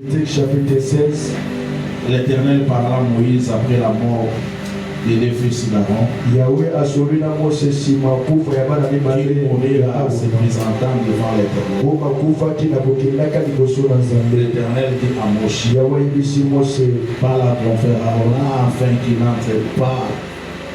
Chapitre 16. L'Éternel parla à Moïse après la mort des deux fils d'Aaron. Yahweh a sauvé la mort c'est si ma kufa ya bana mi Qui balé mourra se présentant devant l'Éternel. o ma kufa ki na bokelaka liboso na Nzambe. L'Éternel dit à Moïse, Yahweh bisi Mose parle à ton frère Aaron afin qu'il n'entre pas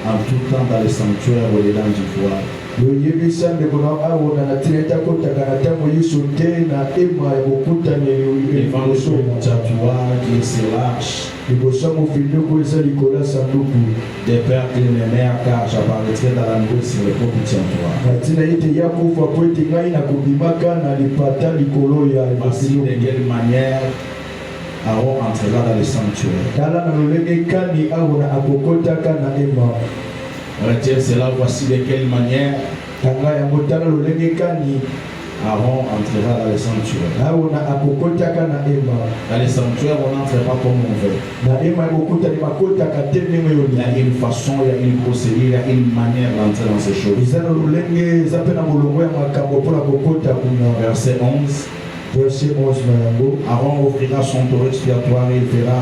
en tout temps dans le sanctuaire au-dedans du voile. yoyebisa ndeko na Arona na tina kotaka na ntango nyonso te na ema ya bokutaneli Devant le liboso na territoire qui se lâche, liboso ya mofindeko eza likolo ya sanduku des pères qui n'aimaient car j'apparaîtrai dans la nuit sur le territoire. na ntina ete ya kufa po ete ngai nakobimaka na lipata likolo ya Voici de quelle manière Aaron entrera dans le sanctuaire. tala na lolenge kani Arona akokotaka na ema. Retiens cela, voici de quelle manière tanga yango tala lolenge kani Aaron entrera dans le sanctuaire. Arona akokotaka na ema. Dans le sanctuaire, on n'entre pas comme on veut. na ema ekokutani makotaka te ndenge oyo Il y a une façon, il y a une procédure, il y a une manière d'entrer dans ces choses. eza na lolenge eza mpe na molongo ya makambo mpona kokota kuna. Verset 11. Verset 11 na yango Aaron offrira son taureau expiatoire et il fera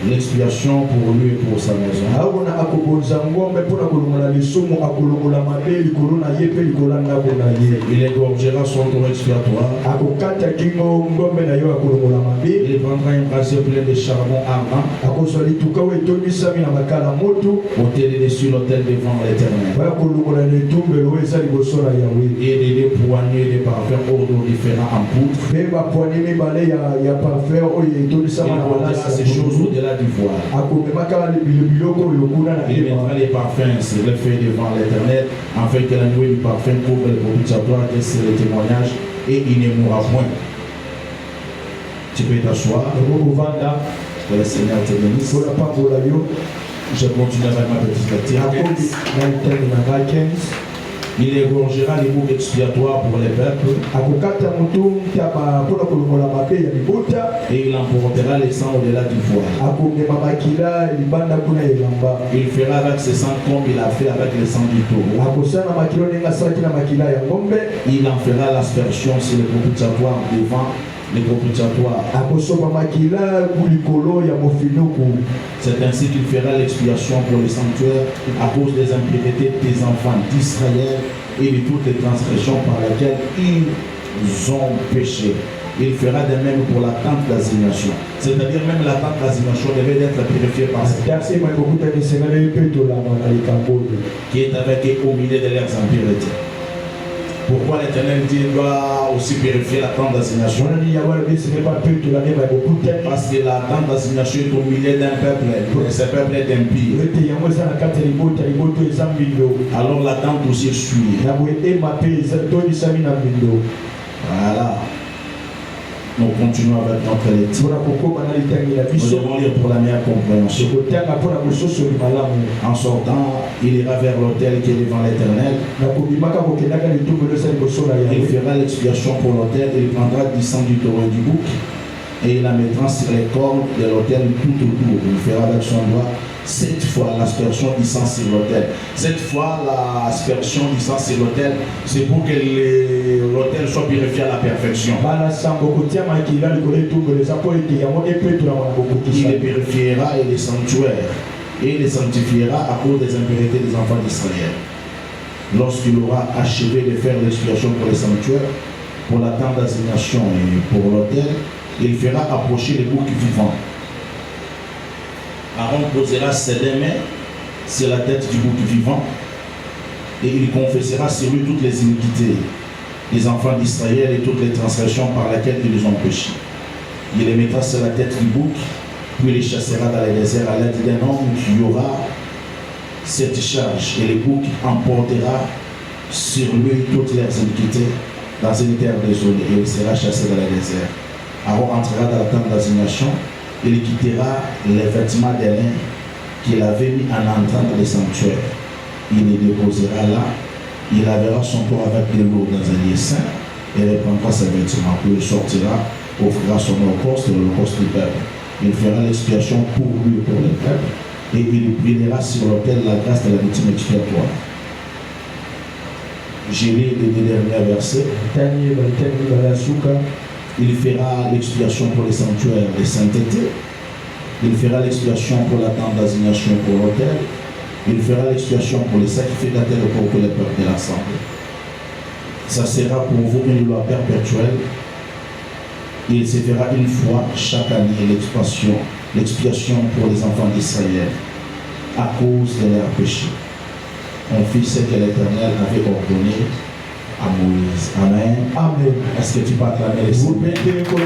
l'expiation pour lui et pour sa maison. Arona akobonza ngombe mpona kolongola lisumu akolongola mabe likolo na ye mpe likolo ya ndako na ye. Il égorgera son taureau expiatoire. akokata kingo ngombe na yo akolongola mabe. Il prendra un brasier plein de charbon ardent, akozwa lituka oyo etondisami na makala moto ôtez dessus l'autel devant l'Éternel. baya kolongola na etumbelo oyo eza liboso na Yawe. Et des deux poignées de parfums odoriférants en poudre. mpe bapoane mibale ya parfum oyo Il etondisama na portera ces choses au-delà du voile. akomemaka biloko oyo kuna na Il ema. mettra les parfums sur le feu devant l'Éternel, afin que la nuée du parfum couvre le propitiatoire et sur le témoignage, et il ne mourra point. Tu peux t'asseoir, okovanda que le Seigneur te bénisse. mpona pambola yo. Je continue avec ma petite akomi lecture. na itani na ngai 15. Il égorgera les boucs expiatoires pour les peuples, akokata motu ntaba mpona kolongola mabe ya libota. et il emportera les sangs au-delà du voile. akomema makila libanda kuna elamba. Il fera avec ses sangs comme il a fait avec les sangs du taureau. akosala na makila ndenge asalaki na makila ya ngombe. Il en fera l'aspersion sur le propitiatoire devant le propitiatoire. akosopa makila likolo ya mofinuku. C'est ainsi qu'il fera l'expiation pour le sanctuaire à cause des impuretés des enfants d'Israël et de toutes les transgressions par lesquelles ils ont péché. Il fera de même pour la tente d'assignation. C'est-à-dire même la tente d'assignation devait être purifiée par cette ta ema ekokutani esengeli mpe tolama na likambo oyo. qui est avec eux au milieu de leurs impuretés. Pourquoi l'Éternel dit qu'il doit aussi purifier la tente d'assignation? monani yawe alobi esengeli mpa mpe tolama ema ekokutani. Parce que la tente d'assignation est au milieu d'un peuple, et ce peuple est impie. ete yango eza na kati ya libota liboto eza mbindo. Alors la tente aussi est souillée. na boye ema mpe etondisami na mbindo. Voilà. Nous continuons avec notre lecture. mpona kokoma na litangi na Nous biso. devons lire pour la meilleure compréhension. ekotanga mpona kososoli malamu. En sortant, il ira vers l'autel qui est devant l'Éternel. na kobimaka kokendaka litumbelo eza liboso na Il Yawe. fera l'expiation pour l'autel. Il prendra du sang du taureau et du bouc et il la mettra sur les cornes de l'autel tout autour. Il fera avec son doigt 7 fois l'aspersion du sang sur l'autel. 7 fois l'aspersion du sang sur l'autel, c'est pour que l'autel soit purifié à la perfection. bana sango kotia makila likolo etumbelo eza mpo ete yango epetolama na Il kokokisa. les purifiera et les sanctuaires, et il les sanctifiera à cause des impuretés des enfants d'Israël. Lorsqu'il aura achevé de faire l'expiation pour les sanctuaires, pour la tente d'assignation et pour l'autel, il fera approcher les boucs vivants. Aaron posera ses deux mains sur la tête du bouc vivant et il confessera sur lui toutes les iniquités des enfants d'Israël et toutes les transgressions par lesquelles ils ont péché. Il les mettra sur la tête du bouc, puis les chassera dans les déserts à l'aide d'un homme qui aura cette charge, et le bouc emportera sur lui toutes leurs iniquités dans une terre désolée, et il sera chassé dans les déserts. Aaron entrera dans la tente d'assignation, il quittera les vêtements de lin qu'il avait mis en entrant dans le sanctuaire. Il les déposera là, il lavera son corps avec de l'eau dans un lieu saint et reprendra ses vêtements. Puis il sortira, offrira son holocauste, l'holocauste du peuple. Il fera l'expiation pour lui et pour le peuple, et il priera sur l'autel la grâce de la victime expiatoire. J'ai lu les deux derniers versets. tani balitani balasuka. Il fera l'expiation pour les sanctuaires de sainteté. Il fera l'expiation pour la tente d'assignation pour l'autel. Il fera l'expiation pour les sacrificateurs et pour tous les peuples de l'assemblée. Ça sera pour vous une loi perpétuelle. Il se fera une fois chaque année l'expiation pour les enfants d'Israël à cause de leurs péchés. On fit ce que l'Éternel avait ordonné à Moïse. Amen. Amen. Est-ce que tu peux acclamer les Vous Seigneurs? mettez pour la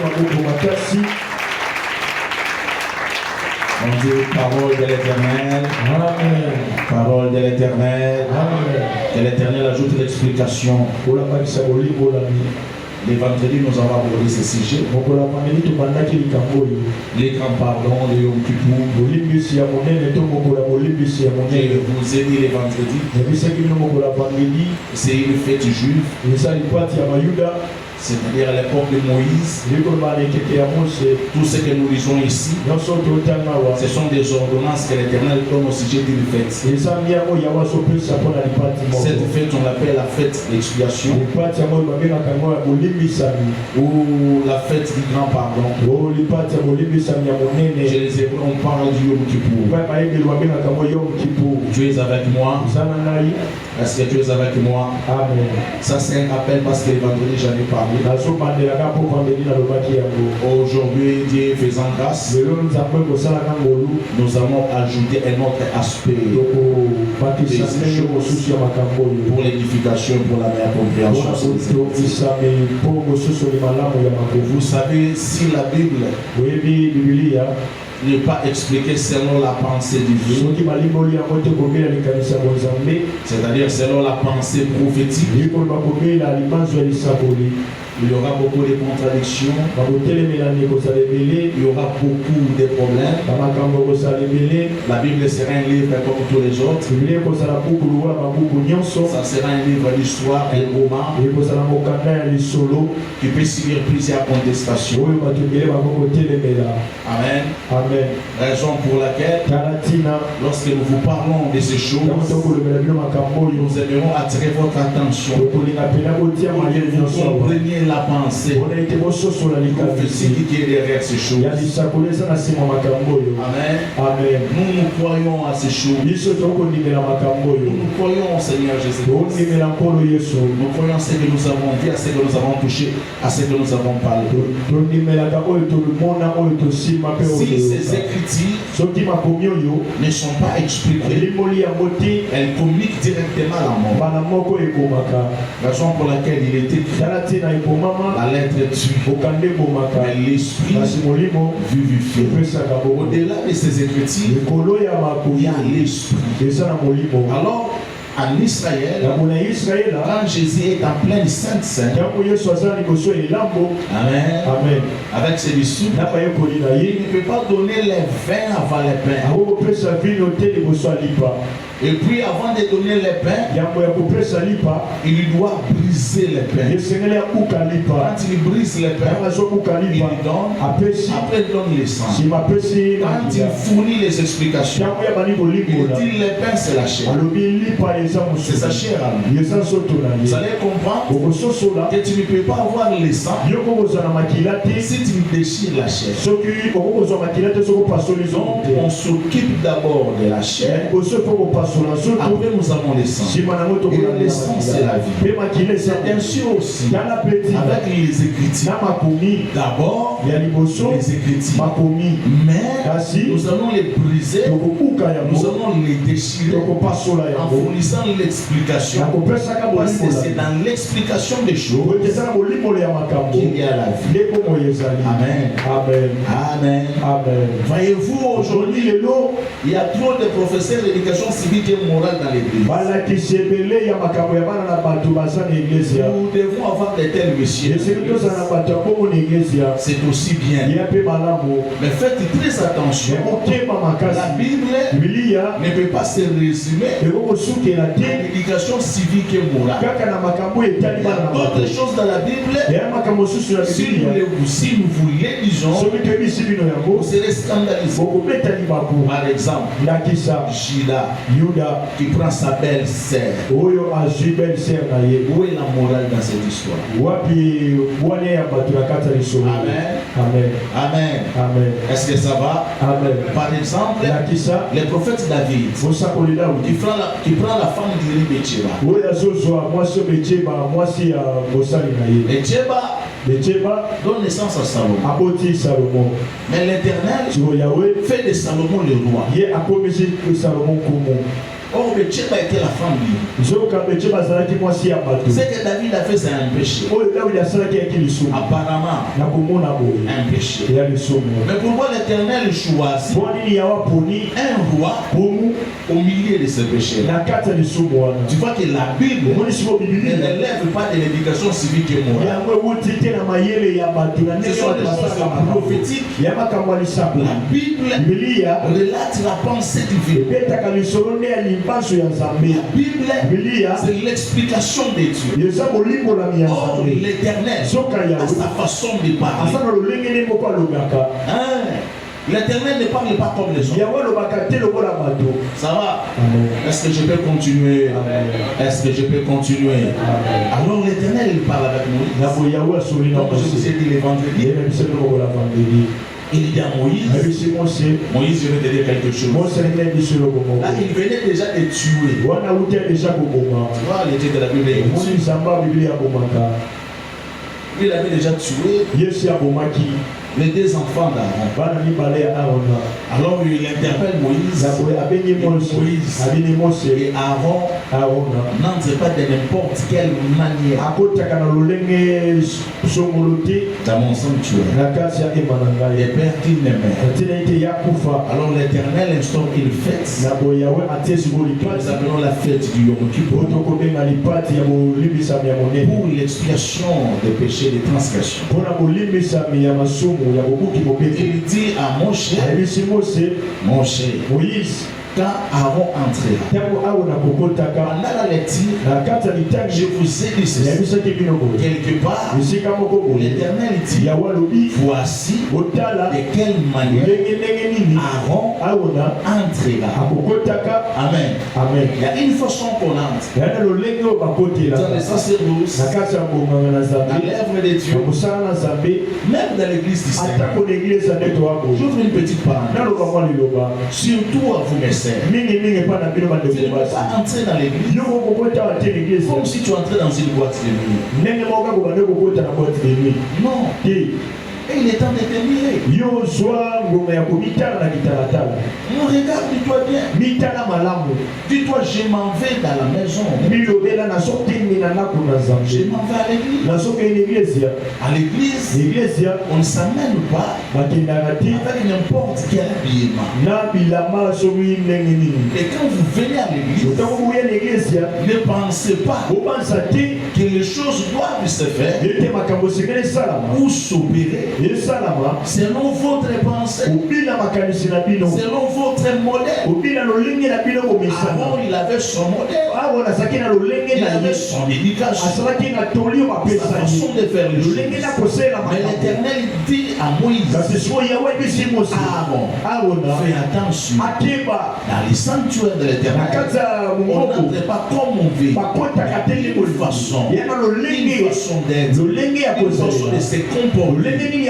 On dit parole de l'Éternel. Amen. Parole de l'Éternel. Amen. Et l'Éternel ajoute l'explication. Pour la Parisaboli, pour la nuit. Les vendredis, nous avons abordé ce sujet. Pour la pandémie, tout le monde qui est camboyo. Les grands pardons, les Yom Kippour. Bolibisi à mon aile, tout le monde bolibisi à mon Je aile. vous ai dit les vendredis. Et puis c'est qui nous pour la pandémie. C'est une fête juive. Et ça, il partit à Mayuda. C'est-à-dire à l'époque de Moïse. Tout ce que nous lisons ici, ce sont des ordonnances que l'Éternel donne au sujet d'une fête. Cette fête, on l'appelle la fête d'expiation ou la fête du grand pardon. Je les ai, on parle du Yom Kippour. Tu es avec moi? Est-ce que tu es avec moi? Amen. Ça c'est un rappel parce que le vendredi j'en ai parlé. Aujourd'hui, Dieu faisant grâce, nous allons ajouter un autre aspect pour l'édification, pour la meilleure compréhension. Vous savez, si la Bible n'est pas expliquée selon la pensée divine, c'est-à-dire selon la pensée prophétique, il y aura beaucoup de contradictions, il y aura beaucoup de problèmes. La Bible sera un livre comme tous les autres. Ça sera un livre d'histoire, un roman qui peut subir plusieurs contestations. Amen. Amen. Raison pour laquelle, lorsque nous vous parlons de ces choses, nous aimerons attirer votre attention pour que vous compreniez la pensée prophétique qui est derrière ces choses. Amen. Amen. Nous croyons à ces choses. Nous croyons au Seigneur Jésus-Christ. Nous croyons à ce que nous avons dit, à ce que nous avons touché, à ce que nous avons parlé. Si ces écritures ne sont pas expliquées, elles communiquent directement à la mort. Raison pour laquelle il est écrit, la lettre tue, mais l'esprit vivifie. Au-delà de ces écritures, il y a l'esprit. Alors, en Israël, quand Jésus est en pleine Sainte Sainte, Amen. Amen. Avec ses disciples, il ne peut pas donner les vins avant les pains. Et puis avant de donner les pains, il doit briser les pains. Quand il brise les pains, il donne, après il donne les sang. Quand il fournit les explications, il dit les pains c'est la chair. C'est sa chair. Vous allez comprendre que tu ne peux pas avoir le sang si tu déchires la chair. Donc on s'occupe d'abord de la chair. Après nous avons le sang. Et le sang c'est la vie. C'est ainsi aussi avec les écritures. D'abord les écritures. Mais nous allons les briser. Nous allons les déchirer en fournissant l'explication. Parce que c'est dans l'explication des choses qu'il y a la vie. Amen. Amen. Amen. Amen. Voyez-vous, aujourd'hui, il y a trop de professeurs d'éducation civique et morale dans l'église. Nous devons avoir de tels messieurs. C'est aussi bien. Mais faites très attention. La Bible ne peut pas se résumer à l'éducation civique et morale. Il y a d'autres choses dans la Bible. Si nous vous les disons, vous serez scandalisés. Par exemple, Judas qui prend sa belle-sœur. Où est la morale dans cette histoire? Amen. Amen. Amen. Est-ce que ça va? Amen. Par exemple, le prophète David qui prend la femme d'Iri-Betsheba. Betsheba donne naissance à Salomon. Mais l'Éternel fait de Salomon le roi. Or, Betsheba était la femme libre. Ce que David a fait, c'est un péché. Apparemment, un péché. Mais pourquoi l'Éternel choisit un roi au milieu de ce péché? Tu vois que la Bible ne relève pas de l'éducation civique et morale. Ce sont des choses prophétiques. La Bible relate la pensée divine. La Bible, c'est l'explication de Dieu. Or, l'Éternel a sa façon de parler. L'Éternel ne parle pas comme les autres. Ça va? Est-ce que je peux continuer? Est-ce que je peux continuer? Alors l'Éternel il parle avec Moïse. Donc je vous ai dit les vendredis. Il dit à Moïse, Moïse, je vais te dire quelque chose. Là, il venait déjà de tuer. Tu vois, les dieux de la Bible. Il avait déjà tué les deux enfants d'Aaron. Alors il interpelle Moïse. Et Aaron n'entre pas de n'importe quelle manière dans mon sanctuaire. Et père qu'il n'aimait. Alors l'Éternel instaure une fête. Nous appelons la fête du Yom Kippour pour l'expiation des péchés des transgressions. Il dit à Moshe, Moïse, quand Aaron entrera, pendant la lecture, je vous ai dit ceci. Quelque part, l'Éternel dit, voici de quelle manière Aaron entrera. Amen. Il y a une façon qu'on entre dans les sacerdoces, dans l'œuvre de Dieu, même dans l'église du Seigneur. J'ouvre une petite parenthèse. Surtout à vous, mes sœurs. Tu ne peux pas entrer dans l'église comme si tu entrais dans une boîte de nuit. Non. Et il est temps de te mirer. Non, regarde, dis-toi bien. Dis-toi, je m'en vais dans la maison. Je m'en vais à l'église. À l'église, on ne s'amène pas avec n'importe quel habillement. Et quand vous venez à l'église, ne pensez pas que les choses doivent se faire ou s'opérer selon votre pensée, selon votre modèle. Avant, il avait son modèle, il avait son éducation, sa façon de faire les choses. Mais l'Éternel dit à Moïse, Aaron, fais attention. Dans les sanctuaires de l'Éternel, on n'entre pas comme on veut. Une façon d'être, une façon de se comporter.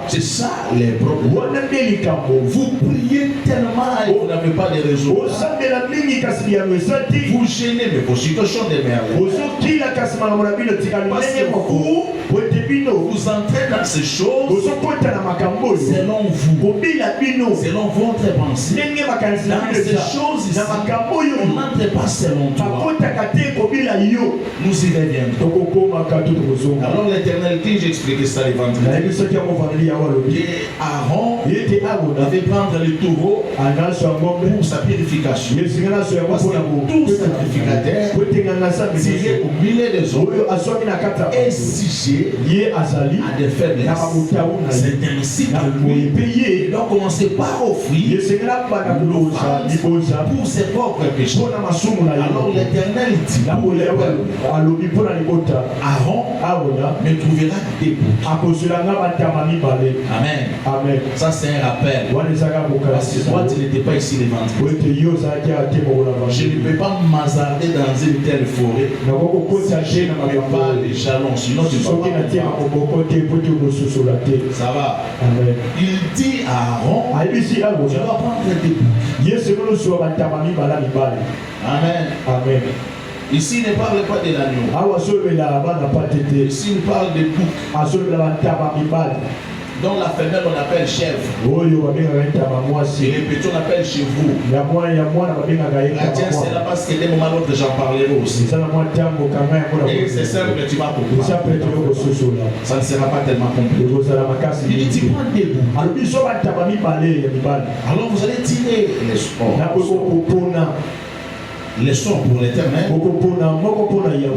C'est ça les problèmes. Vous priez tellement et vous n'avez pas de raison. Vous gênez, mais vos situations demeurent. Parce que vous vous entrez dans ces choses selon vous, selon votre pensée. Dans ces choses ici, on n'entre pas selon toi. Nous y reviendrons. Alors l'Éternel, j'ai expliqué ça les vendredis. Aaron avait prendre le taureau pour sa purification. Parce que tout sacrificateur tiré au milieu des autres est sujet à des faiblesses. C'est ainsi que lui, il doit commencer par offrir l'offrande pour ses propres péchés. Alors l'Éternel dit Aaron me trouvera des boucs. Amen. Ça c'est un rappel. Parce que toi tu n'étais pas ici les vendredis. Je ne peux pas m'hasarder dans une telle forêt si je ne mets pas les jalons, sinon tu ne vas pas. Ça va. Il dit à Aaron, tu dois prendre des boucs. Amen. Ici, il ne parle pas de l'agneau. Ici, il parle de bouc. Donc la femelle on appelle chèvre. Et les petits on appelle chevaux. La tienne c'est là parce que d'un moment à l'autre j'en parlerai aussi. Et c'est simple, tu vas comprendre. Ça ne sera pas tellement compliqué. Il dit prends des bouts. Alors vous allez tirer les sorts. Les sorts pour l'Éternel,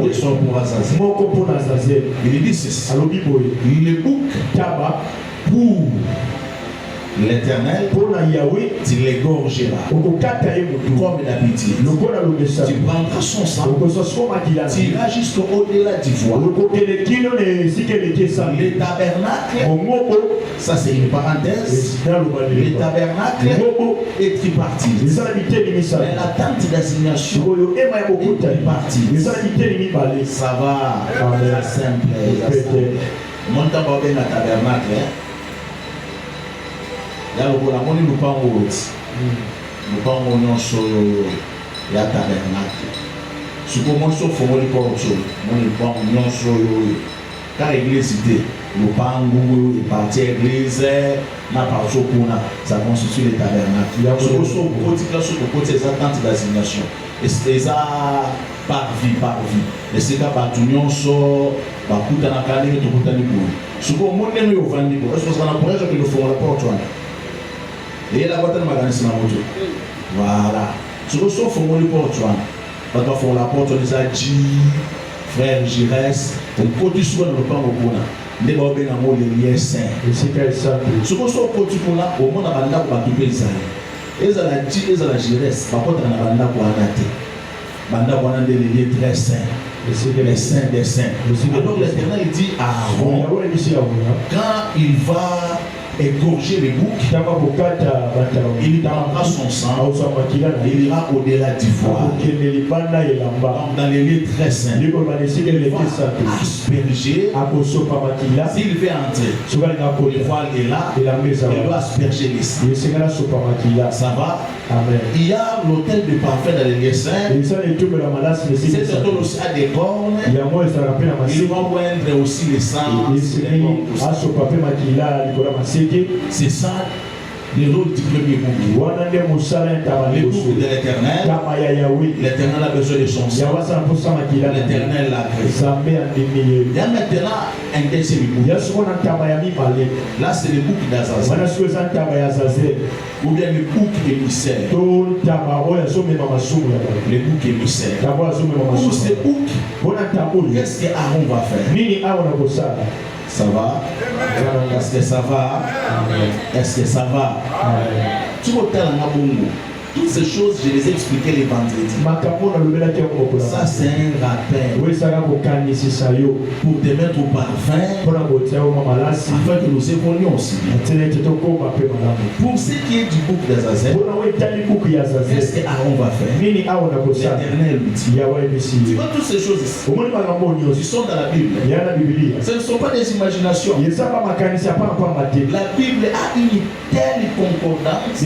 les sorts pour Azazel. Il dit ceci. Les boucs pour l'Éternel, tu l'égorgeras comme d'habitude. Tu prendras son sang, tu iras jusqu'au-delà du voile. Les tabernacles, ça c'est une parenthèse. Les tabernacles est tripartite. Mais la tente d'assignation est tripartite. Ça va, c'est simple. Mon temps va bien à tabernacle. Il y a le bon nous pas en route. Nous pas en nyonso ya tabernacle. Ce que moi sauf moi les portes. Moi les pas en nyonso car église était le pango et partie église na parso kuna ça constitue le tabernacle. Ce que so côté là sur côté des attentes d'assignation. Et c'est ça par vie. Et c'est là ba nyonso ba kutana kale to kutani ko. Ce que moi n'aime au vandi ko. Est-ce que ça na pourrait que le font la porte toi. Et la boîte de magasin na moto. Voilà. Ce que so font le porte toi. Ba to font la porte on a dit frère Jires, on côté souvent le pan au bona. Ne ba be na mo le lier saint. Ce que so côté pour là au monde na banda ko ba tupe zali. Ezala dit ezala Jires, ba porte na banda ko anate. Banda ko na de lier très saint. Les saints des saints. Alors l'Éternel dit à Aaron, quand il va égorger les boucs, il prendra son sang, il ira au-delà du voile. Dans les lieux très saints, il va asperger. S'il veut entrer, le voile est là, il doit asperger les saints. Ça va? Amen. Il y a l'autel de parfum dans les lieux saints. Cet autel aussi a des cornes. Ils vont moindre aussi les sangs. C'est ça le rôle du premier bouc. Le bouc de l'Éternel. L'Éternel a besoin de son sang. L'Éternel l'a créé. Il y a maintenant un deuxième bouc. Là c'est le bouc d'Azazel. Ou bien le bouc émissaire. Le bouc émissaire. Ou ce bouc, qu'est-ce que Aaron va faire? Ça va? Est-ce que ça va? Est-ce que ça va? Tu vois, toutes ces choses, je les ai expliquées les vendredis. Ça, c'est un rappel pour te mettre au parfum afin que nous évoluions aussi. Pour ce qui est du bouc d'Azazel, qu'est-ce que Aaron va faire? L'Éternel lui dit. Tu vois toutes ces choses ici, ils sont dans la Bible. Ce ne sont pas des imaginations. La Bible a une telle concordance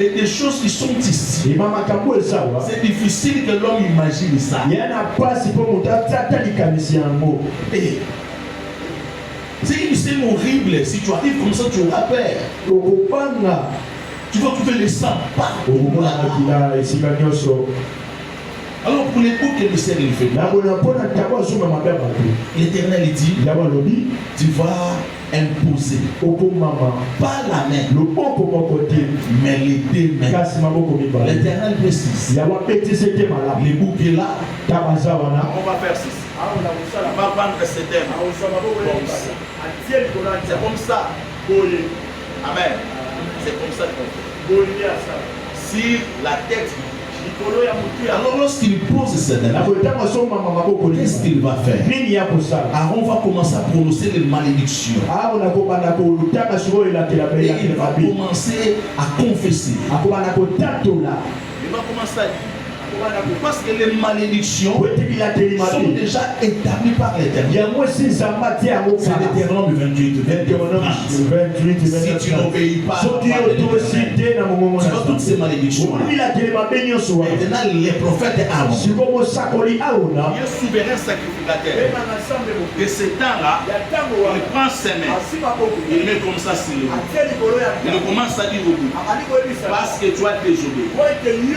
Et des choses qui sont ici. Imama kambo esawa. C'est difficile que l'homme imagine ça. Yana pasi po mutata likamisi yango. Et c'est une scène horrible. Si tu arrives comme ça, tu auras peur. Okopanga. Tu vas trouver les sangs partout. Okomona esika nyonso. Alors pour les coups que le Seigneur il fait, l'Éternel dit, tu vas imposer pas la main, mais les deux mains. L'Éternel précise. Les bouquets là, on va faire ceci. On va prendre ces thèmes. C'est comme ça. Amen. C'est comme ça qu'on fait. Si la tête. Alors lorsqu'il pose cette dame, qu'est-ce qu'il va faire? Aaron va commencer à prononcer les malédictions. Et il va commencer à confesser. Il va commencer à dire. Parce que les malédictions sont déjà établies par l'Éternel. C'est Deutéronome 28. Si tu n'obéis pas, tu vois toutes ces malédictions. Maintenant, les prophètes Aaron, Dieu souverain sacrificateur, de ce temps-là, il prend ses mains, il met comme ça sur le bout. Il commence à dire au bout, parce que tu as désobéi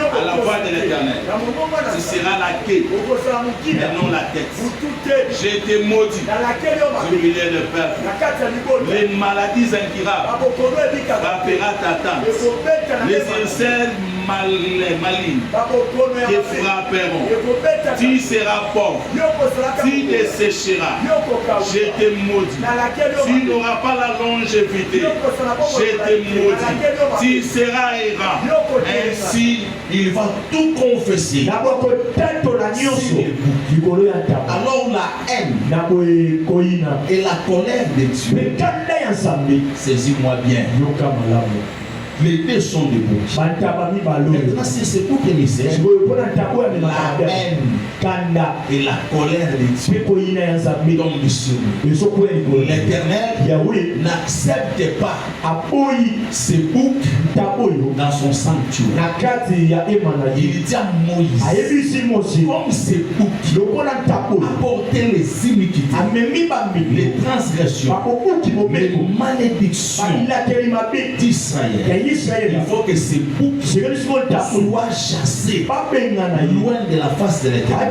à la voix de l'Éternel. Ce sera la queue, mais non la tête. J'ai été maudit du milieu de peuple. Les maladies incurables frappera ta tente. Les insectes malignes te frapperont. Tu seras pauvre. Tu dessécheras. Je te maudis. Tu n'auras pas la longévité. Je te maudis. Tu seras errant. Ainsi, il va tout confesser. Alors la haine et la colère de Dieu, saisis-moi bien. Les deux sont debout. Maintenant, c'est ce pour que la haine et la colère de Dieu tombent sur nous. L'Éternel n'accepte pas ce bouc dans son sanctuaire. Il dit à Moïse, comme ce bouc apportait les iniquités, les transgressions, les malédictions d'Israël. Il faut que ces boucs soient chassés loin de la face de l'Éternel.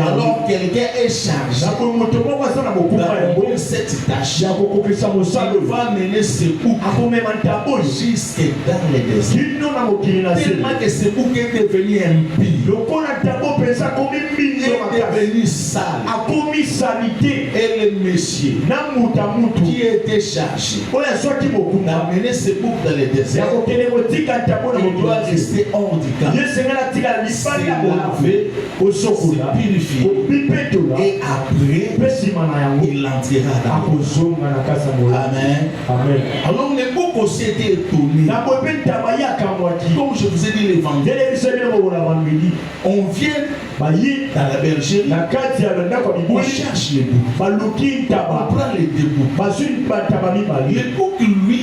Alors quelqu'un est chargé d'accomplir cette tâche. Il va mener ce bouc jusque dans les déserts. Tellement que ce bouc est devenu impie, est devenu sale. Et le monsieur qui était chargé d'amener ce bouc dans les déserts, il doit rester hors du camp, se laver, se purifier, et après il entrera dans le camp. Amen. Alors les boucs aussi étaient étonnés. Comme je vous ai dit les vendredis, on vient dans la bergerie, on cherche les boucs, on prend les deux boucs. Le bouc, lui,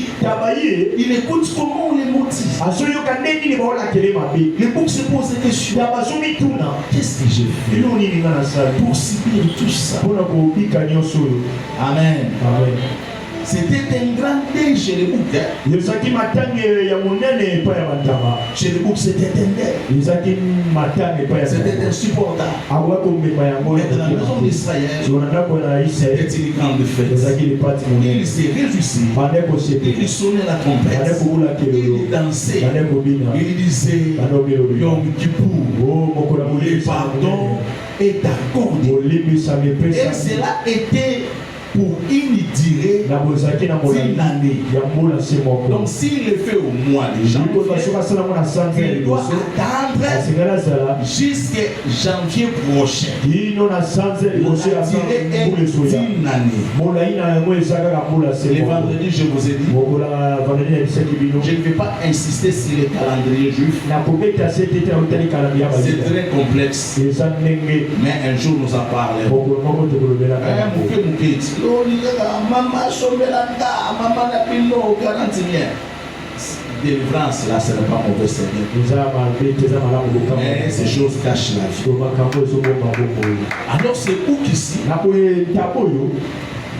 il écoute comment on les motive. Le bouc se pose des questions. Qu'est-ce que j'ai fait pour subir tout ça? Amen. C'était un grand deuil chez les boucs. Chez les boucs, c'était un deuil. C'était insupportable. Mais dans la maison d'Israël, c'était une grande fête. Il se réjouissait. Il sonnait la trompette. Il dansait. Il disait Yom Kippour, le pardon est accordé. Et cela était pour une durée d'une année. Donc s'il le fait au mois de janvier, il doit attendre jusqu'à janvier prochain. La durée est d'une année. Les vendredis, je vous ai dit, je ne vais pas insister sur les calendriers juifs. C'est très complexe. Mais un jour nous en parlerons. Maman Sombelanda, maman la pino 40 000. délivrance, là, ce n'est pas mauvais Seigneur. Mais ces choses cachent la vie. Alors c'est où qu'ici,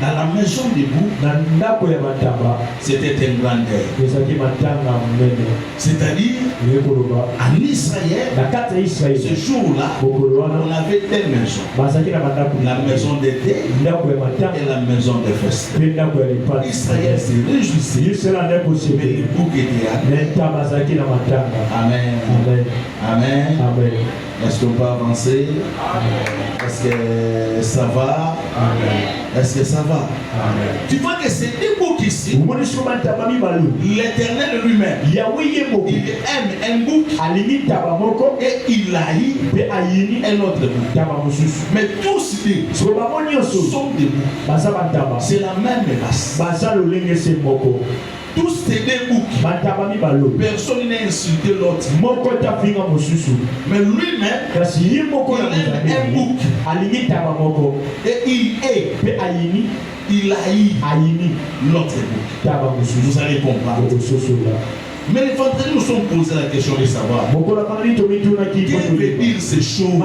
dans la maison des bouts, c'était un grand deuil. C'est-à-dire, en Israël, ce jour-là, on avait deux maisons. La maison des deuils et la maison des festins. Israël se réjouissait, mais les boucs étaient à terre. Amen. Amen. Amen. Est-ce qu'on peut avancer? Est-ce que ça va? Est-ce que ça va? Amen. Tu vois que c'est des boucs ici. L'Éternel lui-même, il aime un bouc et il haït un autre bouc. Mais tous les sont des boucs. C'est la même race. Tous ces deux boucs, personne n'a insulté l'autre. Mais lui-même, il aime un bouc. Et il haït l'autre bouc. Vous allez comprendre. Mais les vendredis nous sommes posés la question de savoir qu'est-ce que veut dire ces choses.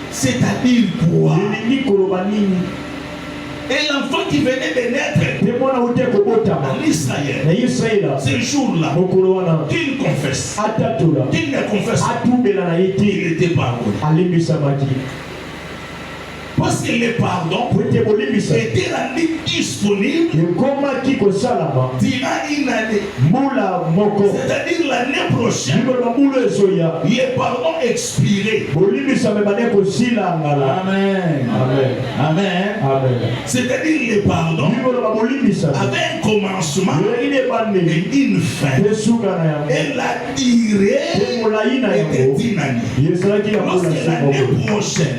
C'est-à-dire quoi? Et l'enfant qui venait de naître en Israël, ce jour-là, qu'il confesse, qu'il ne confesse pas, il était pardonné. Parce que le pardon était rendu disponible durant une année. C'est-à-dire l'année prochaine, le pardon expirait. Amen. Amen. Amen. C'est-à-dire le pardon avait un commencement et une fin. Et la durée était d'une année. Lorsque l'année prochaine,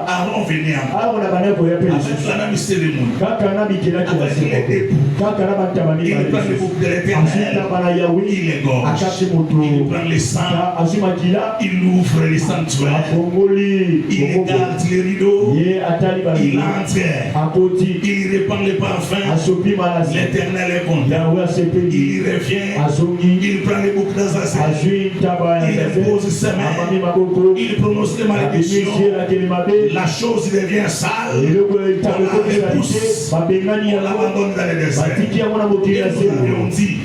Aaron venait avec la même cérémonie, avec les époux. Il prend le bouc de l'Éternel, il égorge, il prend le sang, il ouvre le sanctuaire, il regarde les rideaux, il entre, il répand le parfum. L'Éternel est content, il revient, il prend le bouc dans sa main, il pose ses mains, il prononce les malédictions, la chose devient sale, on la repousse, on l'abandonne dans le désert. Et nous avions dit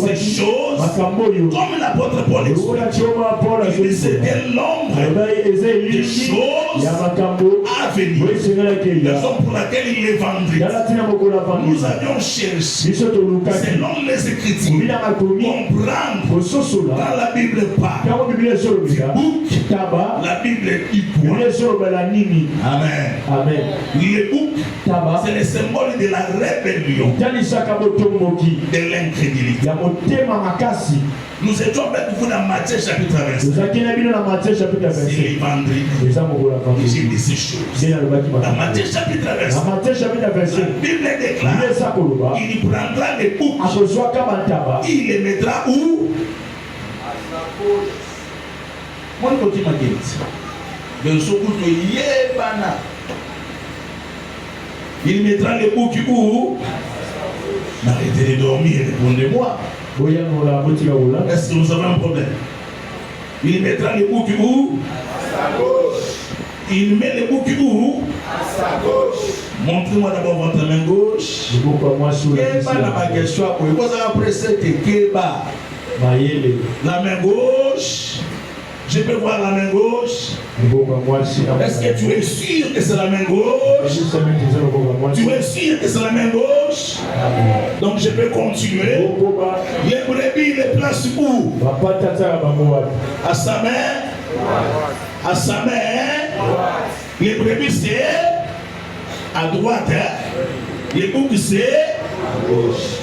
ces choses, comme l'apôtre Paul explique, c'était l'ombre des choses à venir, raison pour laquelle il est vendu. Nous avions cherché, selon les Écritures, comprendre dans la Bible pas du bouc. La Bible dit quoi? Amen. Amen. Le bouc, c'est le symbole de la rébellion, de l'incrédulité. Nous étions avec vous dans Matthieu chapitre 25. C'est les vendredis. J'ai dit ces choses. Dans Matthieu chapitre 25, la Bible déclare il prendra les boucs, il les mettra où? À sa gauche. Mon petit maquette, il mettra les boucs où? Arrêtez de dormir, répondez-moi. Est-ce que nous avons un problème? Il mettra les boucs où? À sa gauche. Il met les boucs où? À sa gauche. Montrez-moi d'abord votre main gauche. La main gauche. Je peux voir la main gauche. Est-ce que tu es sûr que c'est la main gauche? Tu es sûr que c'est la main gauche? Donc je peux continuer. Les brebis les placent où? À sa main. À sa main. Les brebis c'est à droite. Les boucs c'est à gauche.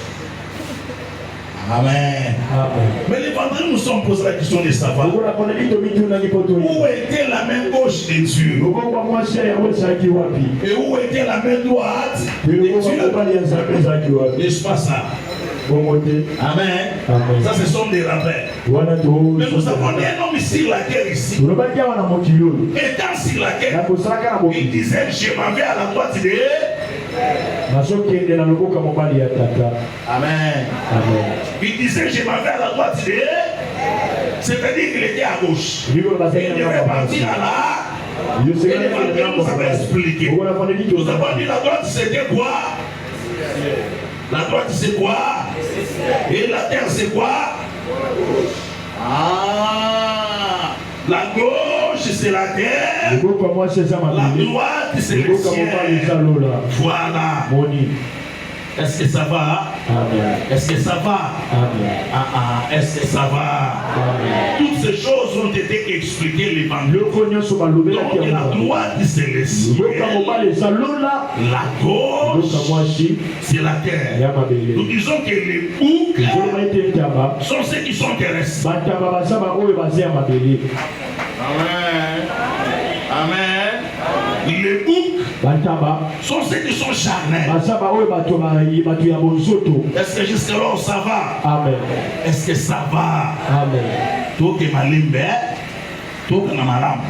Amen. Amen. Mais les vendredis nous sommes posés la question de savoir où était la main gauche de Dieu et où était la main droite de Dieu. N'est-ce pas ça? Amen. Amen. Ça ce sont des rappels. Mais nous avons un homme sur la terre ici. Étant sur la terre, il disait je m'en vais à la droite de Amen. Il disait, je m'en vais à la droite. C'est-à-dire qu'il était à gauche. Il devait partir à là. Et l'évangile nous avait expliqué. Nous avons dit la droite c'était quoi? La droite c'est quoi? Et la terre c'est quoi? Ah, la gauche c'est la terre. La droite c'est le ciel. Voilà. Est-ce que ça va? Amen. Est-ce que ça va? Amen. Est-ce que ça va? Amen. Toutes ces choses ont été expliquées l'évangile. Donc la droite c'est le ciel. La gauche c'est la terre. Nous disons que les boucs sont ceux qui sont terrestres. Amen. Amen. Les boucs sont ceux qui sont charnels. Est-ce que jusqu'à là ça va? Amen. Est-ce que ça va? Amen. Tout est malimbe, tout est malam.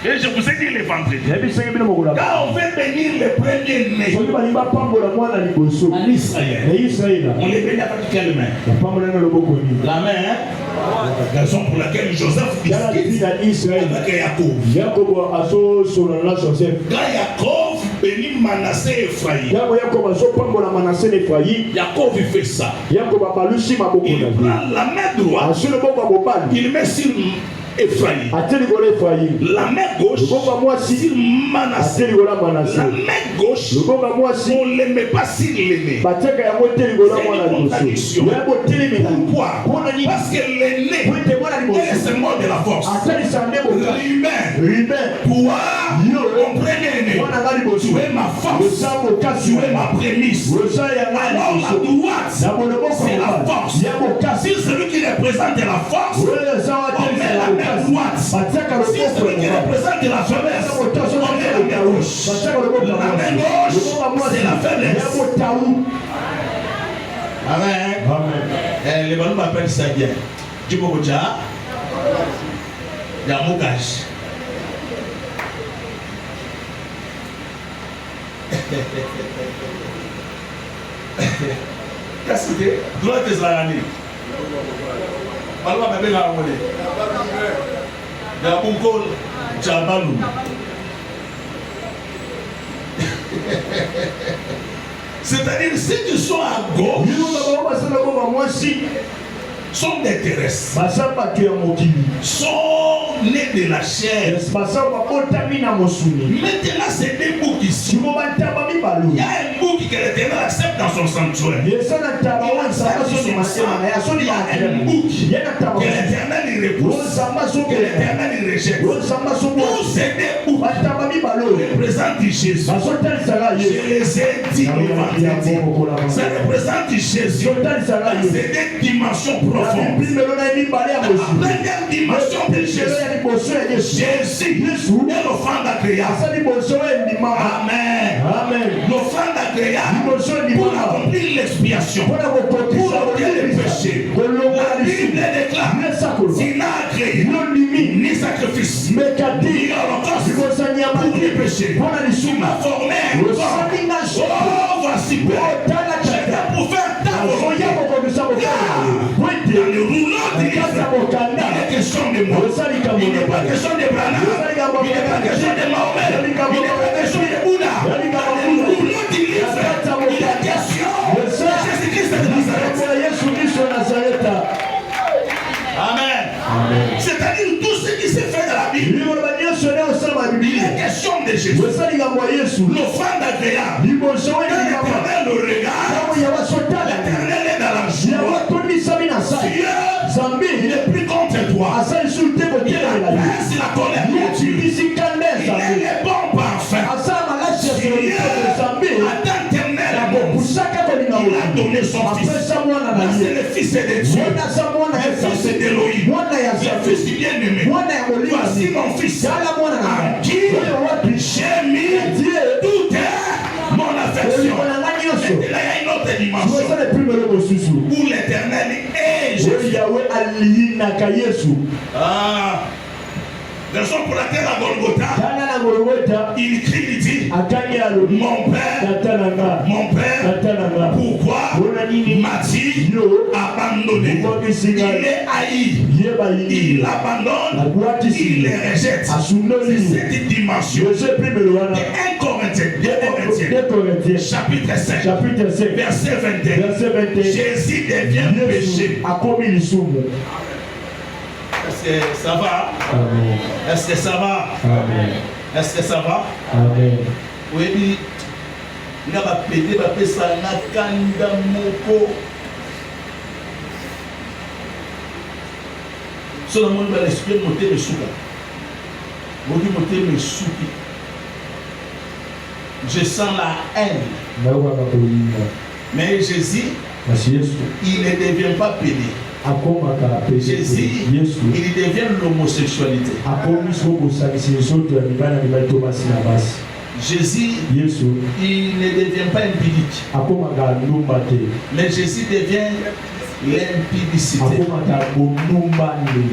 Et je vous ai dit les vendredis. Quand on veut bénir les premiers-nés en Israël, on les bénit avec quelle main? La main. La raison pour laquelle Joseph discute avec Jacob. Quand Jacob bénit Manassé et Ephraïm, Jacob fait ça. Il prend la main droite, il met sur Ephraïm. La main gauche, sur Manassé. La main gauche, on ne les met pas sur l'aîné. C'est une contradiction. Pourquoi? Parce que l'aîné est le symbole de la force. L'humain, toi, mon premier-né, tu es ma force, tu es ma prémisse. Alors la droite, c'est la force. Si celui qui représente la force, on met la main droite. Si celui qui représente la faiblesse, on met la main gauche. La main gauche, c'est la faiblesse. Amen. Les ballons m'appellent ça bien. Tu peux vous dire? Il y a un moucage. Qu'est-ce que c'est? Droite de Zalani. Ballon m'appelle la Ramone. Il y a un moucol. Jabalou. C'est-à-dire, ceux qui sont à gauche sont des terrestres, sont nés de la chair. Maintenant, c'est des boucs ici. Il y a un bouc que l'Éternel accepte dans son sanctuaire. Il y a un bouc que l'Éternel repousse, que l'Éternel rejette. Tous ces deux boucs représentent Jésus. Je les ai dit le vendredi. Ça représente Jésus. C'est des dimensions profondes. La première dimension de Jésus, Jésus est l'offrande agréable. Amen. L'offrande agréable pour accomplir l'expiation, pour ôter les péchés. La Bible déclare: tu n'as agréé ni sacrifice, ni holocauste pour les péchés. Tu m'as formé un corps. Oh, voici Père. Je viens pour faire ta volonté. Dans le rouleau de l'Église, il est question de moi. Il n'est pas question de Branham. Il n'est pas question de Mahomet. Il n'est pas question de Bouddha. Dans le rouleau de l'Église, il est question de Jésus-Christ de Nazareth. Amen. C'est-à-dire tout ce qui s'est fait dans la Bible, il est question de Jésus. L'offrande agréable. Quand l'Éternel le regarde, l'Éternel est dans la joie. Dieu, il est plus contre toi. Il a baisse la colère contre Dieu. Il est le bon parfait. Dieu a d'éternel amour. Il a donné son fils. C'est le fils de Dieu. Le fils d'Élohim. Le fils du bien-aimé. Voici mon fils. En qui j'ai mis tout est mon affection. Et là, il y a une autre dimension où l'Éternel est Jésus. Raison pour laquelle à Golgotha, il crie, il dit, mon père, pourquoi m'a-t-il abandonné? Il est haï, il abandonne, il les rejette. C'est cette dimension. De 1 Corinthiens, chapitre 5, verset 21. Jésus devient péché. Est-ce que ça va? Amen. Est-ce que ça va? Amen. Est-ce que ça va? Amen. Oui, il a pété, il a fait ça, Nakanda Moko. Sur le monde, il va l'expliquer, monter le souka. Monter le souki. Je sens la haine. Mais Jésus, il ne devient pas pédé. Jésus, il devient l'homosexualité. Jésus, il ne devient pas impudicité. Mais Jésus devient l'impudicité.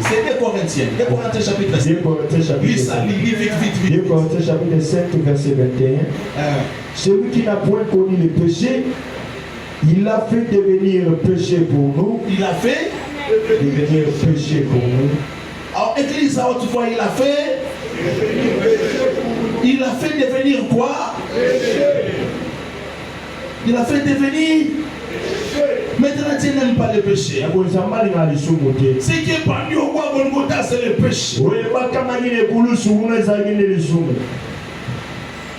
C'est 2 Corinthiens. 2 Corinthiens chapitre 5. Lis ça, lis vite. 2 Corinthiens chapitre 5, verset 21. Celui qui n'a point connu le péché, il a fait devenir péché pour nous. Il a fait devenir péché pour nous. Alors, église, autrefois, il a fait devenir quoi? Il a fait devenir. Maintenant, tu n'aimes pas le péché. Ce qui est parmi au roi Golgotha, c'est le péché.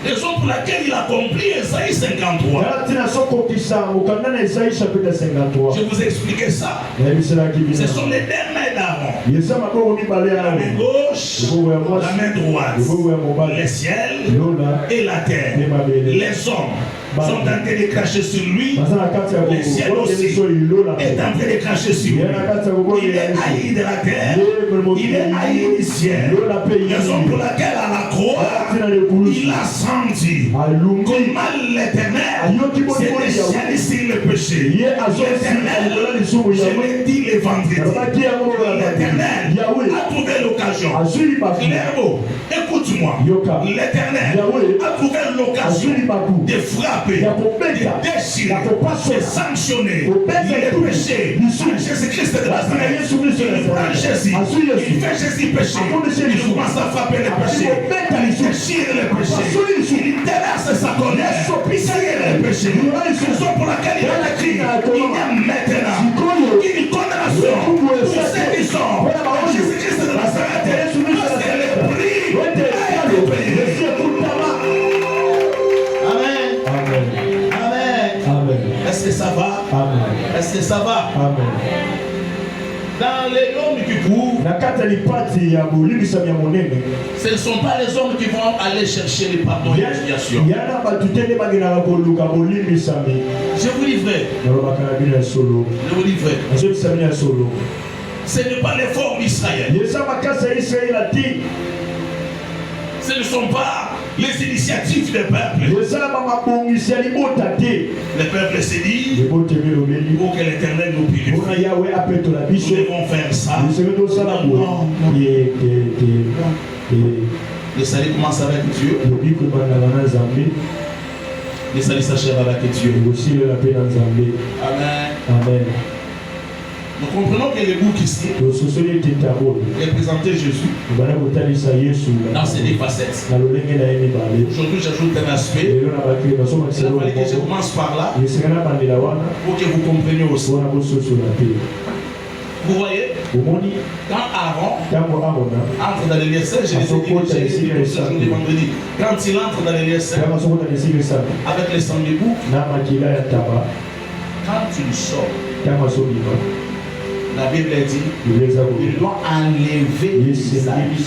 Raison pour laquelle il a compris Esaïe 53. Je vous ai expliqué ça. Ce sont les deux mains d'Aaron. La main gauche, la main droite. Le ciel et la terre. Les hommes sont en train de cracher sur lui. Le ciel aussi est en train de cracher sur lui. Il est haï de la terre. Il est haï du ciel. Raison pour laquelle à la croix, il a senti comment l'Éternel s'est déchaîné sur le péché. L'Éternel, je l'ai dit le vendredi, l'Éternel a trouvé l'occasion. Clairement, écoute-moi. L'Éternel a trouvé l'occasion de frapper, de déchirer, de sanctionner les péchés de Jésus-Christ de Nazareth. Il prend Jésus, il fait Jésus péché, il commence à frapper les péchés, il déchire les péchés, il déverse sa colère, il tire les péchés. C'est pour laquelle il a écrit, il y a maintenant une condamnation pour ceux qui sont en Jésus-Christ de Nazareth, parce que le prix a été payé. Amen. Est-ce que ça va? Amen. Est-ce que ça va? Amen. Dans les hommes qui courent, ce ne sont pas les hommes qui vont aller chercher les pardons et l'expiation. Je vous livrerai. Ce n'est pas l'effort d'Israël. Ce ne sont pas les initiatives des peuples. Les peuples se disent, pour que l'Éternel nous purifie, nous devons faire ça. Non. Le salut commence avec Dieu. Le salut s'achève avec Dieu. Amen. Amen. Nous comprenons que le bouc ici représentait Jésus dans ses deux facettes. Aujourd'hui, j'ajoute un aspect. Il a fallu que je commence par là pour que vous compreniez aussi. Vous voyez, quand Aaron entre dans les lieux saints, je l'ai dit le vendredi, quand il entre dans les lieux saints avec le sang du bouc, quand il sort, la Bible dit, il doit enlever les habits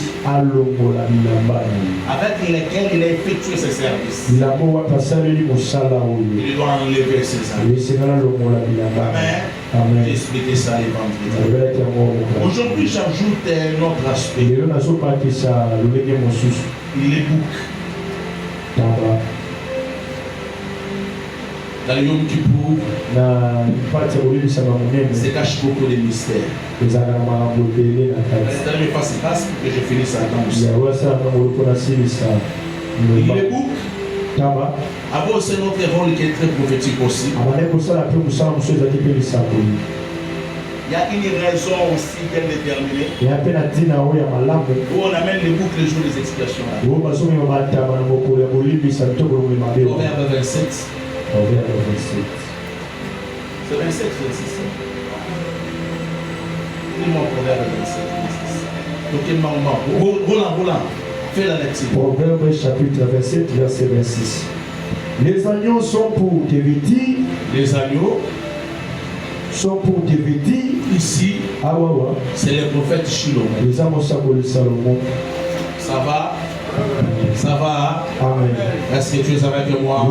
avec lesquels il a effectué ses services. Il doit enlever ses habits. Amen. J'ai expliqué ça les vendredis. Aujourd'hui, j'ajoute un autre aspect. Il est bouc. Dans le Yom Kippour, se cache beaucoup de mystères. Installez mes faces face que je finisse à temps aussi. Les boucs, avant c'est notre rôle qui est très prophétique aussi. Il y a une raison aussi bien déterminée où on amène les boucles les jours des expiations. Proverbe 27. C'est 27, 26. Dis-moi Proverbe 27, 26. Roland, fais la lecture. Proverbe chapitre 27, verset 26. Les agneaux sont pour te vêtir. Les agneaux sont pour te vêtir. Ici, c'est le prophète Shilom. Ça va? Ça va? Amen. Est-ce que tu es avec moi?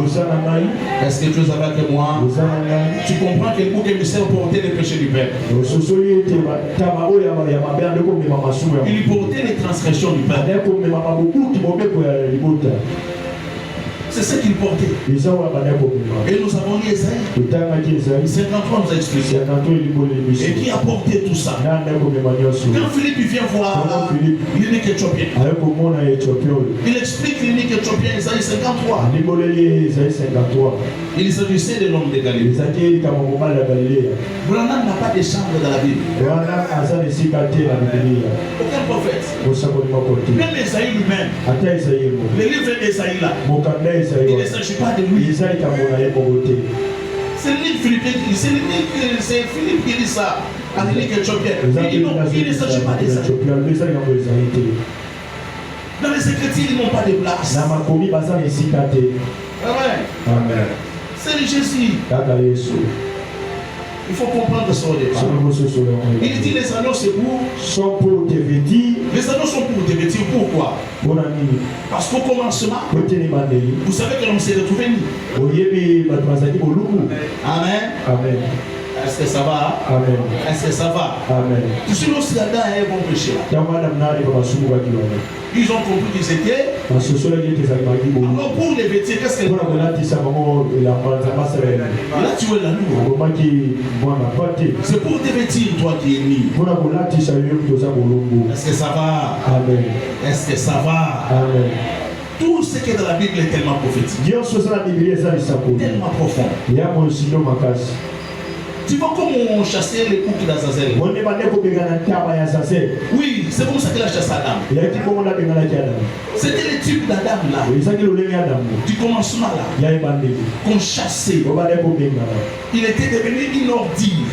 Est-ce que tu es avec moi? Tu comprends que le bouc émissaire portait les péchés du peuple. Il portait les transgressions du peuple. C'est ce qu'il portait. Et nous avons lu Esaïe. 53 nous a expliqué. Et qui a porté tout ça? Quand Philippe vient voir l'unique éthiopien, il explique l'unique éthiopien, Esaïe 53. Il s'agissait de l'homme de Galilée. Branham n'a pas de chambre dans la Bible. Aucun prophète. Même Esaïe lui-même. Le livre d'Esaïe là. Il ne s'agit pas de lui. C'est Philippe qui dit ça à l'unique éthiopien. Il dit non, il ne s'agit pas d'Esaïe. Dans les Écritures, ils n'ont pas de place. Amen. C'est Jésus. Il faut comprendre ça au départ. Il dit les anneaux c'est sont pour te vêtir. Les anneaux sont pour te vêtir. Pourquoi? Parce qu'au commencement, vous savez que l'homme s'est retrouvé nu. Amen. Amen. Est-ce que ça va? Amen. Est-ce que ça va? Amen. Tous ceux qui Adam et vont pécher là. Ils ont compris qu'ils étaient. Alors pour les vêtir, qu'est-ce qu'elle fait? Là tu es la nouvelle. C'est pour te vêtir, toi qui es né. Est-ce que ça va? Amen. Est-ce que ça va? Amen. Tout ce qui est dans la Bible est tellement prophétique. Tellement profond. Tu vois comment on chassait les boucs d'Azazel? Oui, c'est comme ça qu'il a chassé Adam. C'était le type d'Adam là. Du commencement là. Qu'on chassait. Il était devenu une ordure.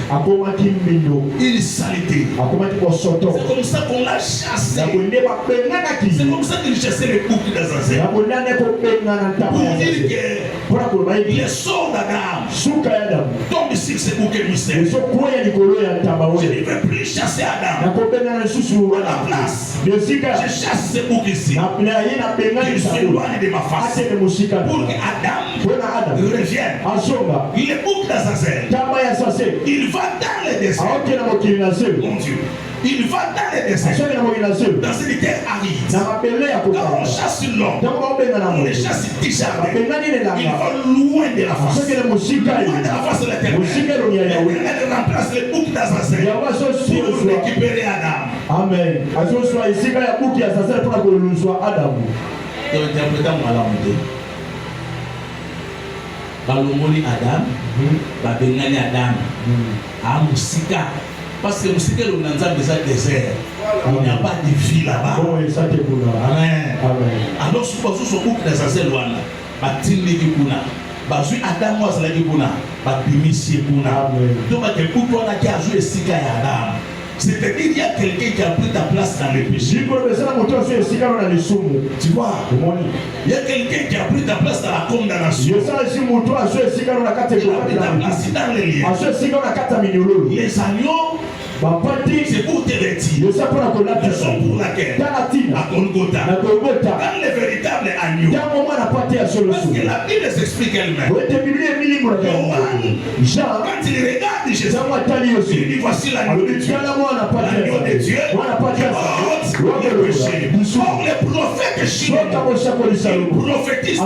Une saleté. C'est comme ça qu'on l'a chassé. C'est comme ça qu'il chassait les boucs d'Azazel. Pour dire que les sorts d'Adam tombent sur ces boucs émissaires. Je ne vais plus chasser Adam. À la place, je chasse ces boucs ici. Je suis loin de ma face. Pour que Adam revienne. Les boucs d'Azazel. Il va dans le désert. Mon Dieu. Il va dans les déserts, dans une terre aride. Quand on chasse l'homme, on les chasse décharnés. Il va loin de la face. Loin de la face de la terre. Elle remplace les boucs d'Azazel pour récupérer Adam. Amen. Balomoli Adam, Babengani Adam, Amusika. Parce que Musika le Nanzam déjà désert. Il n'y a pas de vie là-bas. Amen. Alors, si vous avez ce bouc d'Azazel, Batili Kuna, Bazui Adam was like Kuna, Batimici Kuna. Donc, le bouc qui a joué Sika et Adam. C'est-à-dire qu'il y a quelqu'un qui a pris ta place dans le péché. Tu vois? Il y a quelqu'un qui a pris ta place dans la condamnation. Il a pris ta place dans les liens. Les agneaux C'est pour te vêtir. Raison pour laquelle à Golgotha, dans le véritable agneau. Parce que la Bible s'explique elle-même. Jean, quand il regarde Jésus, il dit voici l'agneau de Dieu. L'agneau de Dieu qui ôte le péché. Or les prophètes chinois, ils prophétisent.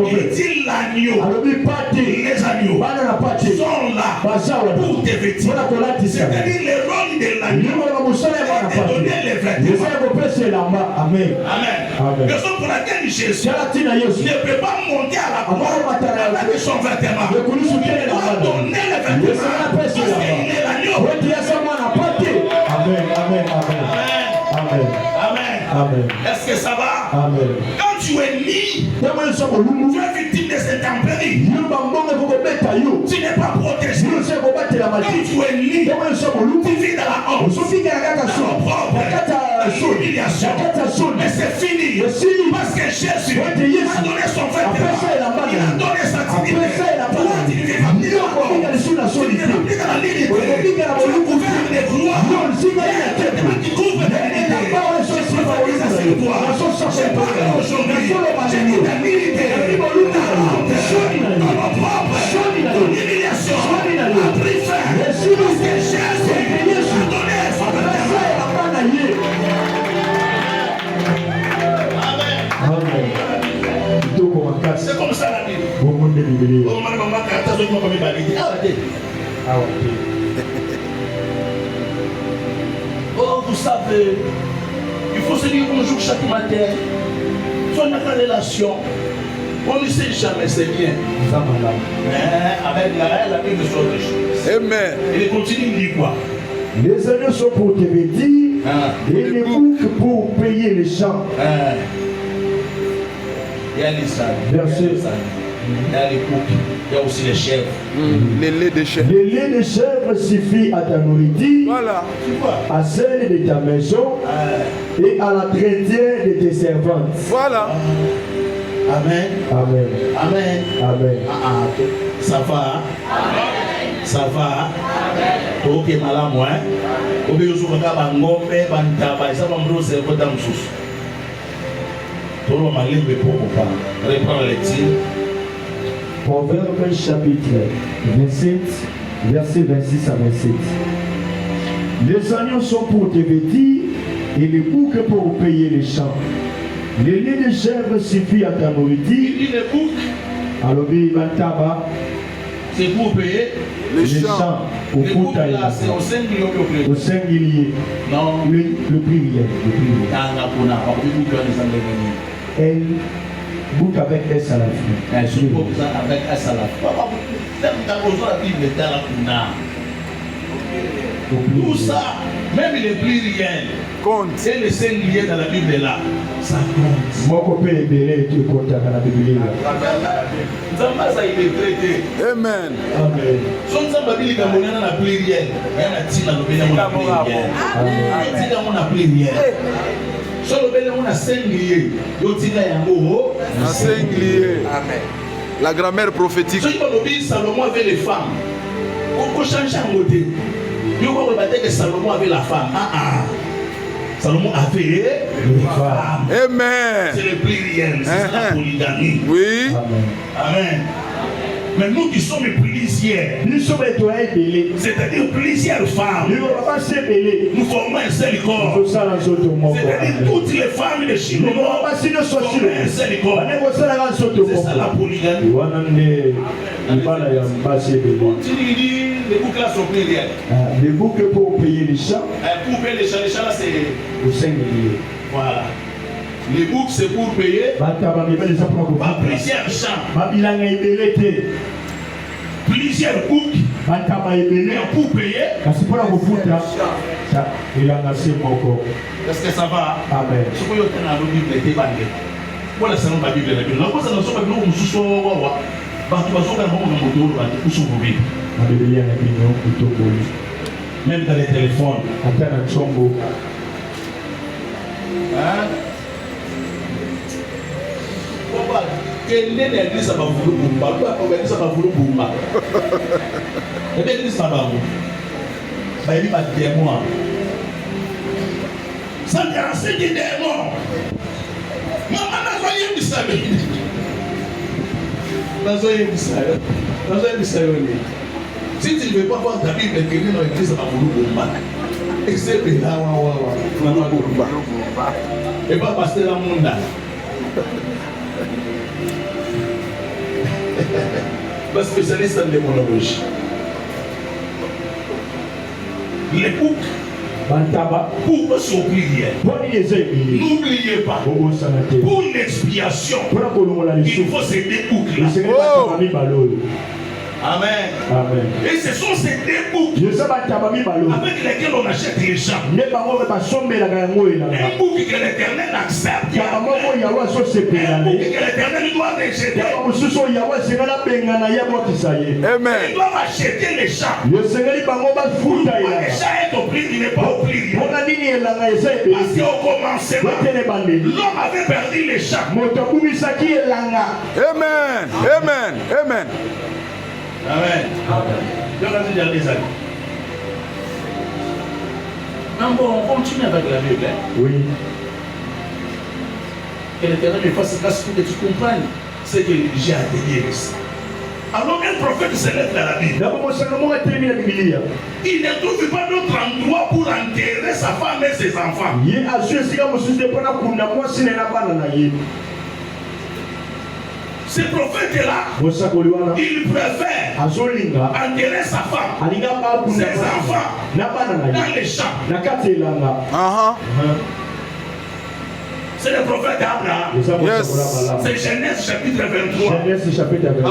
Il dit l'agneau. Les agneaux sont là pour te vêtir. C'est-à-dire le rôle de l'agneau. C'est de donner les vêtements. Amen. Amen. Raison pour laquelle Jésus ne peut pas monter à la croix avec son vêtement. Il doit donner les vêtements parce qu'il est l'agneau. Amen. Est-ce que ça va? Amen. Quand tu es mis, tu es victime de cette intempérie. Tu n'es pas protégé. Quand tu es mis, tu vis dans la honte, dans l'humiliation. Mais c'est fini. Parce que Jésus a donné son vêtement. Il a donné sa dignité. Toi, tu ne vis pas plus dans la honte. Tu ne vis pas plus dans la dignité. Tu es couvert de gloire. Tu couvres de dignité. C'est toi. C'est pas aujourd'hui. J'ai dit la dignité. Dans l'opprobre, l'humiliation a pris fin. Parce que Jésus a donné son vêtement. C'est comme ça la Bible. Oh, vous savez, il faut se dire bonjour chaque matin. Soit dans la relation, on ne sait jamais, c'est bien. Avec la Bible sur les choses. Amen. Et il continue, il dit quoi? Les agneaux sont pour te vêtir et les boucs pour payer les champs. Il y a les ânes, Verset. il y a les boucs, il y a aussi les chèvres. Les laits de chèvre. Le lait de chèvre suffit à ta nourriture, Voilà. Tu vois? à celle de ta maison et à l'entretien de tes servantes. Voilà. Amen. Amen. Amen. Amen. Ça va? Ça va? Ok, madame, moi. Au lieu de se faire un ngombe, un tabac, ça va me donner un peu d'amsous. Tout le monde m'a levé pour pas. Reprends la lecture. Proverbe chapitre 27, verset 26 à 27. Les agneaux sont pour te vêtir et les boucs pour payer les champs. Le lait de chèvre suffit à ta nourriture. Il dit les boucs, Alors, il va tabac, c'est pour payer. Les les champs. champs au Les boucs foutail, là, c'est au 5 millions de au prix. singulier. Non. Le privilège. Tanga Pona, on peut vous donner ça de Elle boucle avec S à la fin. Je suis pas avec S à la fin. T'as besoin de la Bible de Tanga Pona. Tout ça, même les pluriels, Compte. c'est les singuliers dans la Bible là. Ça compte. Mon copain est belé et tu es content dans la Bible. Zamba, ça il est traité. Amen. Amen. Son Zamba, il est gabonais dans la pluriel. Il y a un tina, le bénin, on a pluriel. Il y a un pluriel. Sur le bénin, on a singulier. Il y a un mot. Un singulier. Amen. La grammaire prophétique. Ceux qui ont obéi, Salomon avait les femmes. On peut changer un côté. Il faut rebattre que Salomon avait la femme. Salomon avait les femmes. Amen. C'est le pluriel, c'est ça la polygamie. Oui. Amen. Mais nous qui sommes plusieurs, Nous sommes étoilés belés. c'est-à-dire plusieurs femmes, Nous ne sommes pas assez belés. nous formons un seul corps. Nous sommes dans notre monde. C'est-à-dire toutes les femmes de Nous ne Chinois sommes pas si nous sommes forment un seul corps. C'est ça la polygamie. Continue, il dit, les boucles là sont pluriels. Les boucles pour payer les champs Pour payer les chats là c'est... au singulier. Voilà. Les boucles c'est pour payer plusieurs champs, plusieurs boucles. Mais pour payer, est-ce que ça va? Amen. Ce que vous avez dans la Bible est débandé. Voilà, c'est la Bible. La chose c'est que nous sommes tous sur le roi. Parce que nous sommes tous sur le Bible. Même dans les téléphones. Hein? Quelle est l'église à Bavoulou Boumba? L'église à Bavoulou Boumba. L'église à Bavoulou. il va démon. Ça c'est des démons. Maman n'a pas eu ça. Si tu ne veux pas voir ta Bible, quelqu'un dans l'église va vouloir le excepté là, et pas pasteur dans le monde. Pas spécialiste en démonologie. Les boucs, pour s'oublier, n'oubliez pas, pour l'expiation, il faut se déboucler. Amen. Amen. Et ce sont ces deux boucs avec lesquels on achète les champs. Un bouc que l'Éternel accepte. Un bouc que l'Éternel doit rejeter. Amen. Il doit acheter les champs. Les champs est au prix, il n'est pas au prix. Parce qu'au commencement, l'homme avait perdu les champs. Amen. Amen. Amen. Amen. Donc, on dit des amis. On continue avec la Bible. Oui. Que l'Éternel me fasse grâce pour que tu comprennes ce que j'ai à te dire ici. Alors qu'un prophète se lève dans la Bible, il ne trouve pas d'autre endroit pour enterrer sa femme et ses enfants. Ce prophète-là, il préfère enterrer sa femme, ses enfants, dans les champs. C'est le prophète Abraham. Yes. C'est Genèse chapitre 23.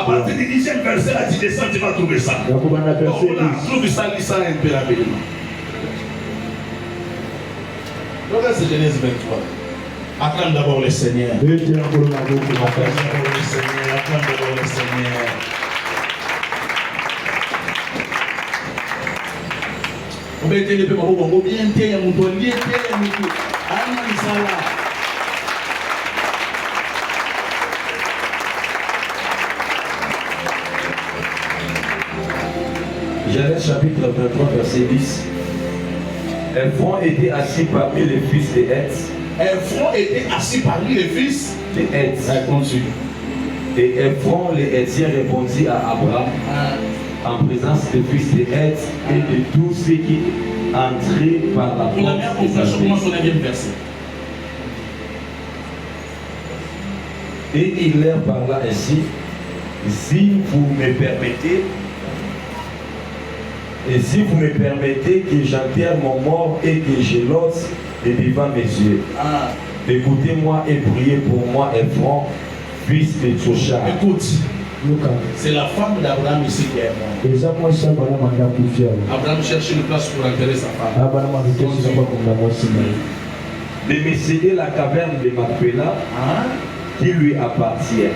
À partir du 10e verset, là, tu descends, tu vas trouver ça. Donc là, trouve ça, lis ça un peu rapidement. Donc là, c'est Genèse 23. Acclame d'abord le Seigneur. Acclame d'abord le Seigneur. Acclame d'abord le Seigneur. On va éteindre le peu, on va bien éteindre, on doit bien éteindre. Amen, ça là. Genèse chapitre 23, verset 10. Ephron était assis parmi les fils de Heth. Ephron était assis parmi les fils de Heth. Et Ephron, les Hétiens, répondit à Abraham en présence des fils de Heth et de tous ceux qui entraient par la porte. Et il leur parla ainsi: si vous me permettez, que j'enterre mon mort et que je l'ose de devant mes yeux. Écoutez-moi et priez pour moi, Ephron, fils de Tsocha. Écoute, c'est la femme d'Abraham ici qui est morte. Abraham cherchait une place pour enterrer sa femme. De me céder la caverne de Macpéla, qui lui appartient,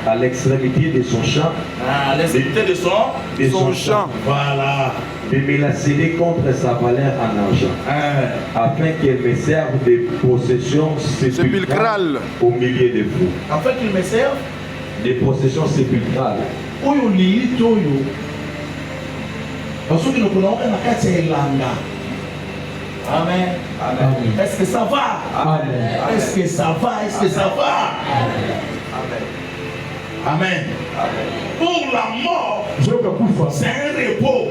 à l'extrémité de son champ. À l'extrémité de son champ. Voilà. De me la céder contre sa valeur en argent, afin qu'elle me serve de possession sépulcrale au milieu de vous. Afin qu'il me serve de possession sépulcrale. Parce que nous prenons un carte Elanga. Amen. Amen. Est-ce que ça va? Amen. Est-ce que ça va? Est-ce que ça va? Amen. Amen. Pour la mort, c'est un repos.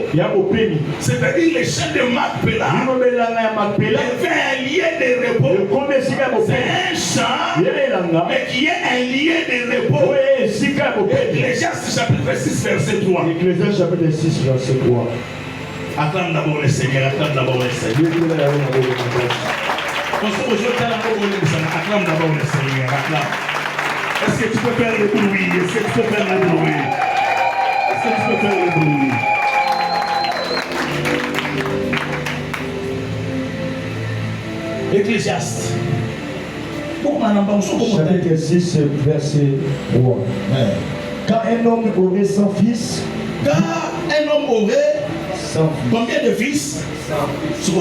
C'est-à-dire les champs de Macpéla. Il y avait un lien de repos. C'est un champ, mais qui est un lien de repos. Ecclésiaste chapitre 6, verset 3. Ecclésiaste chapitre 6, verset 3. Acclame d'abord le Seigneur, acclame d'abord le Seigneur. Acclame d'abord le Seigneur, acclame. Est-ce que tu peux faire le bruit? Est-ce que tu peux faire le bruit? Est-ce que tu peux faire le bruit? Ecclésiaste. Chapitre 6, verset 3. Quand un homme aurait 100 fils, combien de fils? 100 fils.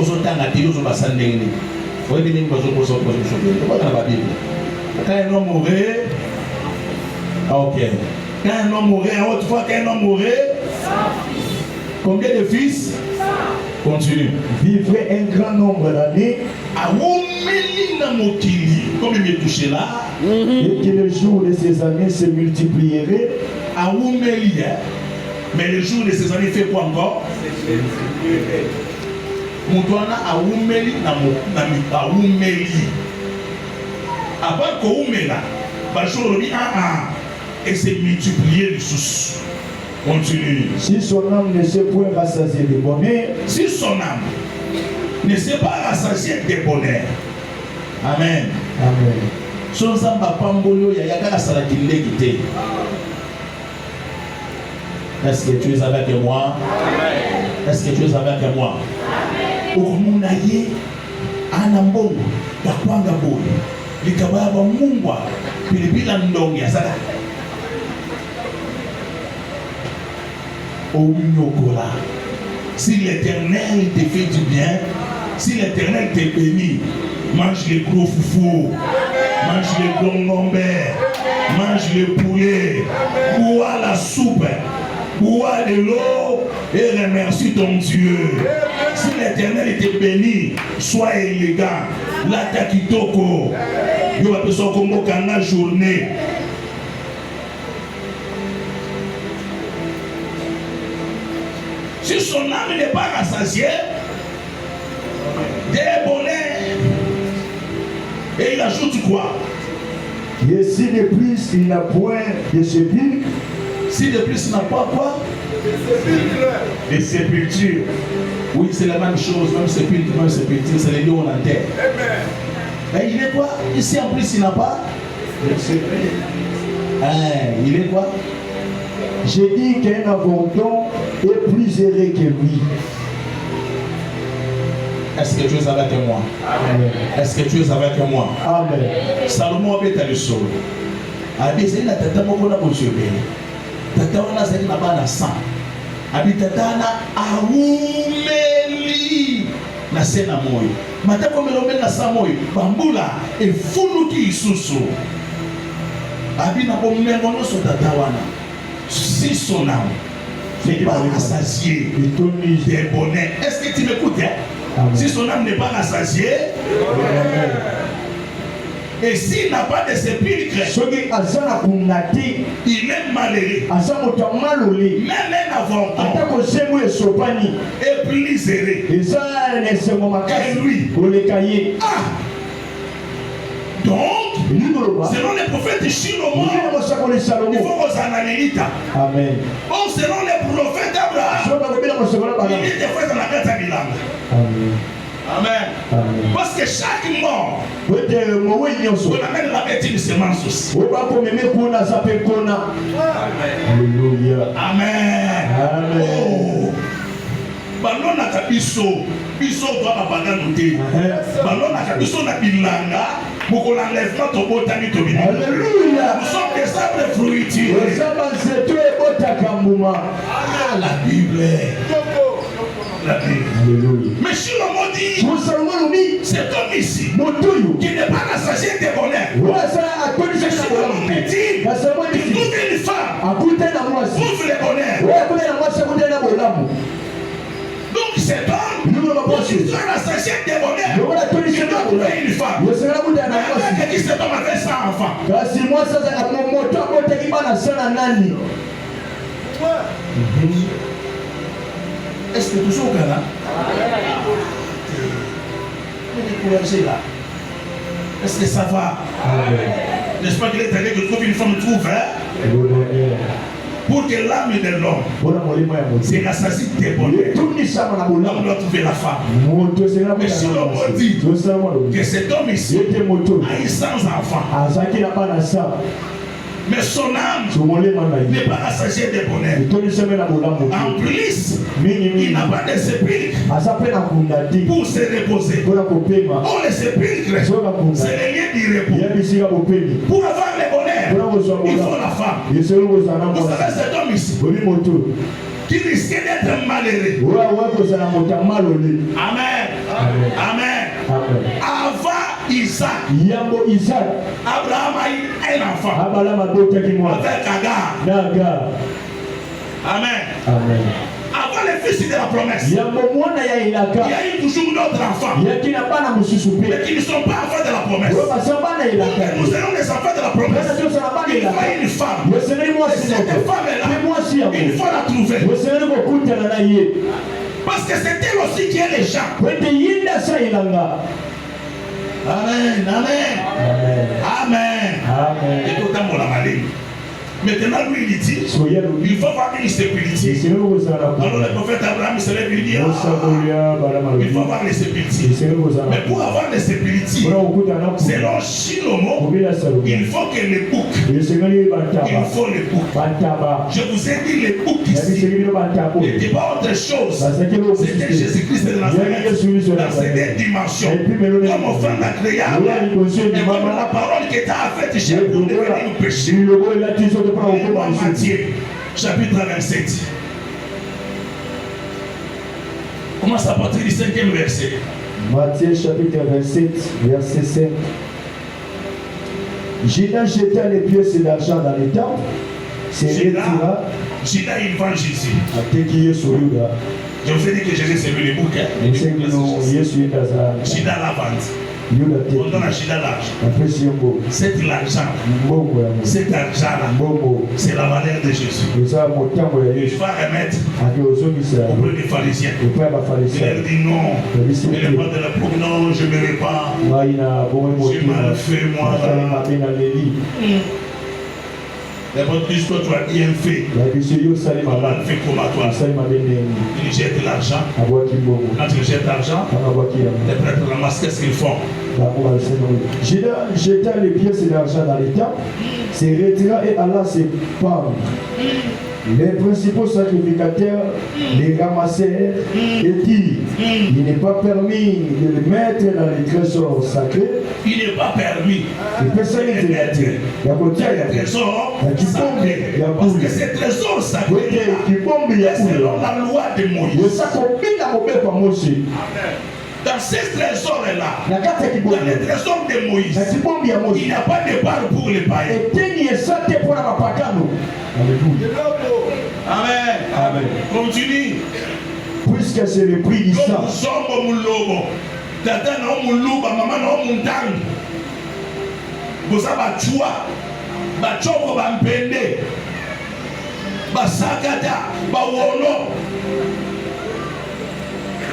Quand un homme mourrait, ok. Quand un homme mourrait, autrefois qu'un homme mourrait, combien de fils? Continue. vivrait un grand nombre d'années Comme il m'est touché là, et que le jour de ces années se multiplierait. mais le jour de ces années fait quoi encore? Moutouana aoumeli na aoumeli. Avant qu'aoumela, Bacholobi et c'est multiplié les sous. Continue. Si son âme ne s'est point rassasiée de bonheur, Si son âme ne s'est pas rassasiée de bonheur, Amen. Amen. Son zamba pambolo ya yakala salaki legite. Est-ce que tu es avec moi? Amen. Est-ce que tu es avec moi? Umunaye anambongo bakwanga boyo likabaya mungwa pilipila ndongi asaka Ounyokola. Si l'Éternel te fait du bien, si l'Éternel te bénit, mange les gros foufous, mange les gongombert, mange le poulet, bois la soupe, bois de l'eau et remercie ton Dieu. Si l'Éternel te bénit, sois élégant. La takitoko, yo va te sokombo kanga journée. Si son âme n'est pas rassasiée, des bonnets. Et il ajoute quoi? Et si de plus il n'a point de sépulcre, Si de plus il n'a pas quoi? Des sépultures. Oui, c'est la même chose, même sépulture, c'est les lieux en terre. Et il est quoi? Ici en plus il n'a pas de sépulcre. Il est quoi? j'ai dit qu'un abandon est plus heureux que lui. Est-ce que tu es avec moi? Amen. Est-ce que tu es avec moi? Amen. Salomon a le sol. Abisé na tata moko na boshebe. Tata wana zali na bana 100. Abitata na aumeli na sena moyo. Matako melombe na sa moyo. Bambula e fuluki isusu. Abina bomengo no so tata wana. Si son âme n'est pas rassasiée des bonheurs. Est-ce que tu m'écoutes? Si son âme n'est pas rassasiée, et s'il n'a pas de sépulcre, il est malheureux. Même un avorton est plus zéré. Et lui. Donc, selon les prophètes Shilomon, il faut qu'on s'analyse. Amen. Or, selon les prophètes Abraham, il est des fois dans la carte à Milan. Amen. Amen. Parce que chaque mort, on amène la bête de semence aussi. Alléluia. Amen. Amen. Oh. Ballon na kabiso, biso doit abandonner nos dés. Ballon na kabiso na bilanga. Pour l'enlèvement de botani to bini. Alléluia. Nous sommes des arbres fruitiers. La Bible. La Bible. Alléluia. Mais si l'on dit, cet homme ici, qui n'est pas rassasié des bonheurs, mais si l'on me dit, il trouve une femme, trouve les bonheurs. Donc cet homme, pour qu'il soit rassasié des bonheurs, il doit trouver une femme. Mais qui cet homme avait 100 enfants. Est-ce que toujours au Ghana? Là. Est-ce que ça va? N'est-ce pas qu'il est allé que trouve une femme trouve, hein? Pour que l'âme de l'homme c'est rassasié des bonheurs. L'homme doit trouver la femme. Mais si l'homme dit que cet homme ici a eu 100 enfants, mais son âme n'est pas rassasiée des bonheurs. En plus, il n'a pas de sépulcre pour se reposer. Oh, le sépulcre, c'est le lieu du repos. Pour avoir le bonheur, il faut la femme. Vous savez, cet homme ici qui risquait d'être malheureux. Amen. Amen. Avant Isaac, Abraham a eu un enfant avec Agar. Amen. Avant le fils de la promesse, il y a eu toujours d'autres enfants, mais qui ne sont pas enfants de la promesse. Pour que nous ayons des enfants de la promesse, il faut une femme. Et cette femme-là, il faut la trouver. Parce que c'est elle aussi qui est les gens. Amen, amen, amen. Et tout le temps, maintenant, lui, il dit, il faut avoir une stabilité. Alors, le prophète Abraham se lève et dit, il faut avoir les stabilités. Mais pour avoir les stabilités, selon Shlomo, il faut que les boucs, il faut les boucs. Je vous ai dit les boucs ici, n'était pas autre chose. C'était Jésus-Christ de Nazareth, dans ces deux dimensions, comme offrande agréable, et comme la parole qui t'a faite chair pour devenir un péché. Matthieu, chapitre 27. Commence à partir du 5e verset. Matthieu chapitre 27, verset 5. Judas jeta les pièces d'argent dans les temples. Judas, il vend Jésus. Je vous ai dit que Jésus c'est lui le bouquin. Judas la vente. On donne à Judas l'argent. Cet argent, c'est la valeur de Jésus. Il va remettre auprès des pharisiens. Il leur dit non. Et le père de la boucle, non, je ne verrai pas. J'ai mal fait, moi. D'abord, tu as bien fait. Mal fait comme à toi. Il jette l'argent. Quand il jette l'argent, les prêtres ramassent, qu'est-ce qu'ils font? Judas jeta les pièces d'argent dans les temples, se retira et alla se pendre. Les principaux sacrificateurs les ramassèrent et dirent, il n'est pas permis de les mettre dans les trésors sacrés. Il n'est pas permis de mettre dans les trésors sacrés. Parce que ces trésors sacrés, selon la loi de Moïse. Dans ces trésors-là, dans les trésors de Moïse, il n'y a pas de part pour les païens. Amen. Amen. Continue. Puisque c'est le prix du sang.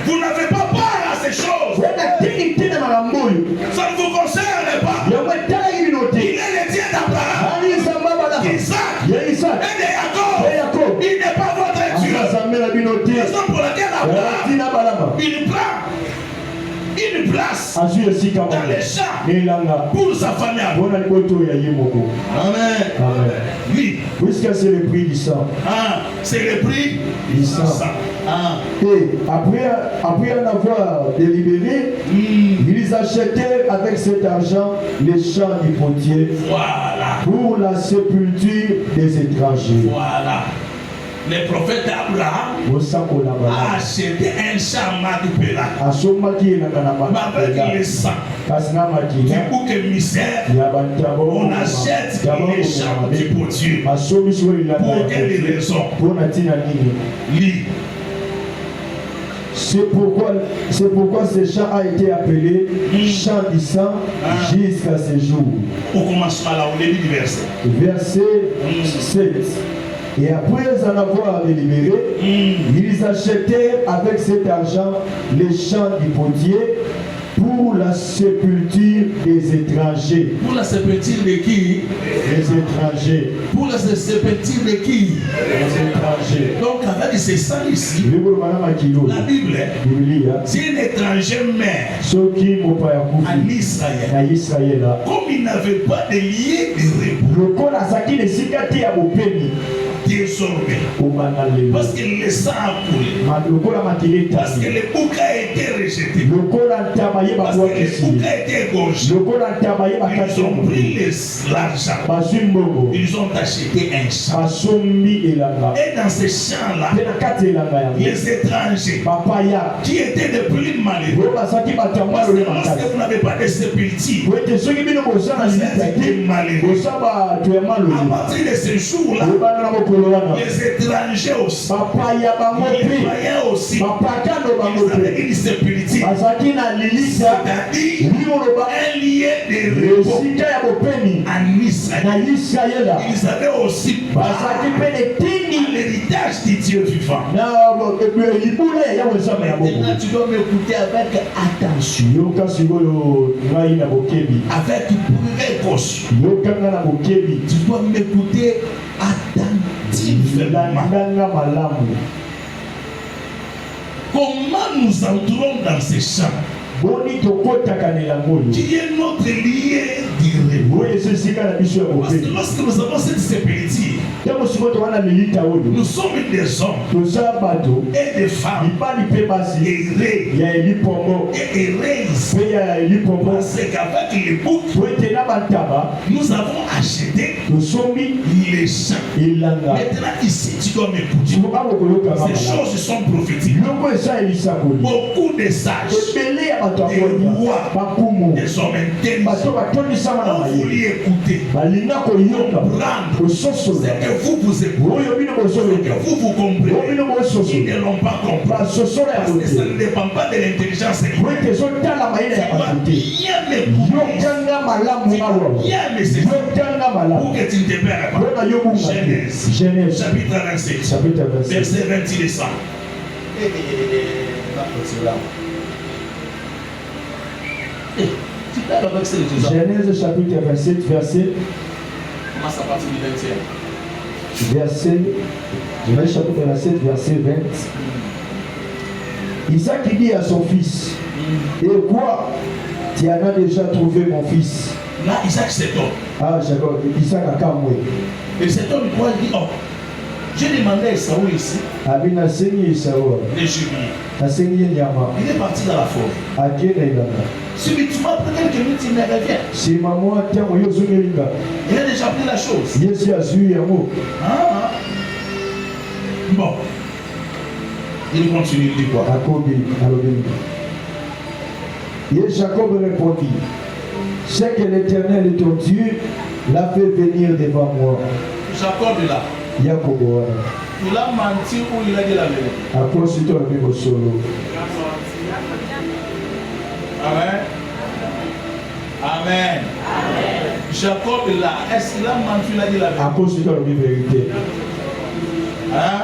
Vous n'avez pas part à ces choses. Ça ne vous concerne pas. Il est le Dieu d'Abraham, d'Isaac et de Jacob. Il n'est pas votre Dieu. Raison pour laquelle Abraham, il prend une place dans les champs pour sa famille. Amen. Oui. Puisque c'est le prix du sang. C'est le prix du sang. Et après en avoir délibéré, ils achetaient avec cet argent les champs du potier. Voilà. Pour la sépulture des étrangers. Voilà. Le prophète Abraham a acheté un champ Macpéla avec le sang du bouc émissaire. On achète les champs du potier. Pour quelle raison? Lis. C'est pourquoi ce champ a été appelé champ du sang jusqu'à ce jour. On commence par là, au début du verset. Verset 7. Et après en avoir délibéré, ils achetaient avec cet argent les champs du potier pour la sépulture des étrangers. Pour la sépulture de qui? Les étrangers. Pour la sépulture de qui? Les étrangers. Donc avec ces sangs ici, la Bible, si un étranger meurt en Israël, comme il n'avait pas de lien de repos, désormais, parce que le sang a coulé, parce que le bouc a été rejeté, parce que le bouc a été égorgé, ils ont pris l'argent, ils ont acheté un champ, et dans ce champ-là, les étrangers qui étaient de plus malheureux, parce que lorsque vous n'avez pas de sépulture, vous êtes malheureux. À partir de ce jour-là, Les étrangers aussi. Les païens aussi. Ils avaient une sécurité. C'est-à-dire un lien de repos en Israël. Ils avaient aussi l'héritage du Dieu vivant. Maintenant, tu dois m'écouter avec attention. Avec précaution. Tu dois m'écouter attentivement. Comment nous entrons dans ces champs? Qui est notre lien du repos? Parce que lorsque nous avons cette sécurité, nous sommes des hommes et des femmes errés et errés. Parce qu'avec les boucs, nous avons acheté les champs. Maintenant, ici, tu dois m'écouter. Ces choses sont prophétiques. Beaucoup de sages, des rois, des hommes intelligents ont voulu écouter, comprendre ce que vous écoutez, ce que vous comprenez. Ils ne l'ont pas compris. Parce que ça ne dépend pas de l'intelligence humaine. Tu dois bien m'écouter. Bien me saisir pour que tu ne te perds pas. Genèse, chapitre 27, verset 26 et 100. Genèse chapitre 27, verset. Commence à partir du 20e. Genèse chapitre 27, verset 20. Isaac dit à son fils, et quoi? Tu en as déjà trouvé mon fils? Là, Isaac s'étonne. Ah, Jacob, Isaac a kamoué. Et cet homme, il dit, oh, j'ai demandé à Esaou ici. Abina Seigneur Esaou. Les jubilés. Il est parti dans la forêt. Subitement, après quelques minutes, il me revient. Il a déjà pris la chose. Ah. Bon. Il continue, il dit quoi? Et Jacob répondit, c'est que l'Éternel est ton Dieu l'a fait venir devant moi. Jacob est là. Yakobo. Il a menti ou il a dit la vérité? Amen. Amen. Jacob est là. Est-ce qu'il a menti ou il a dit la vérité? Hein?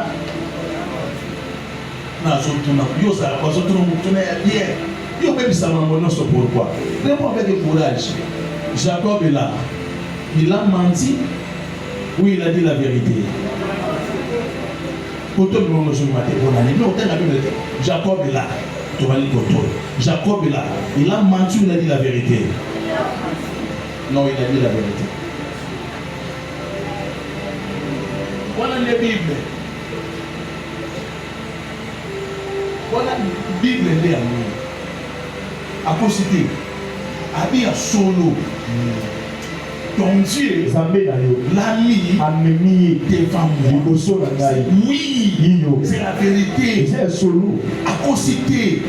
Pourquoi? Réponds avec courage. Jacob est là. Il a menti ou il a dit la vérité? Jacob est là. Jacob est là. Il a menti ou il a dit la vérité? Non, il a dit la vérité. Voilà la Bible. Voilà la Bible est là. À citer, Abia solo. Ton Dieu l'a mis devant moi. Oui, c'est la vérité. À citer.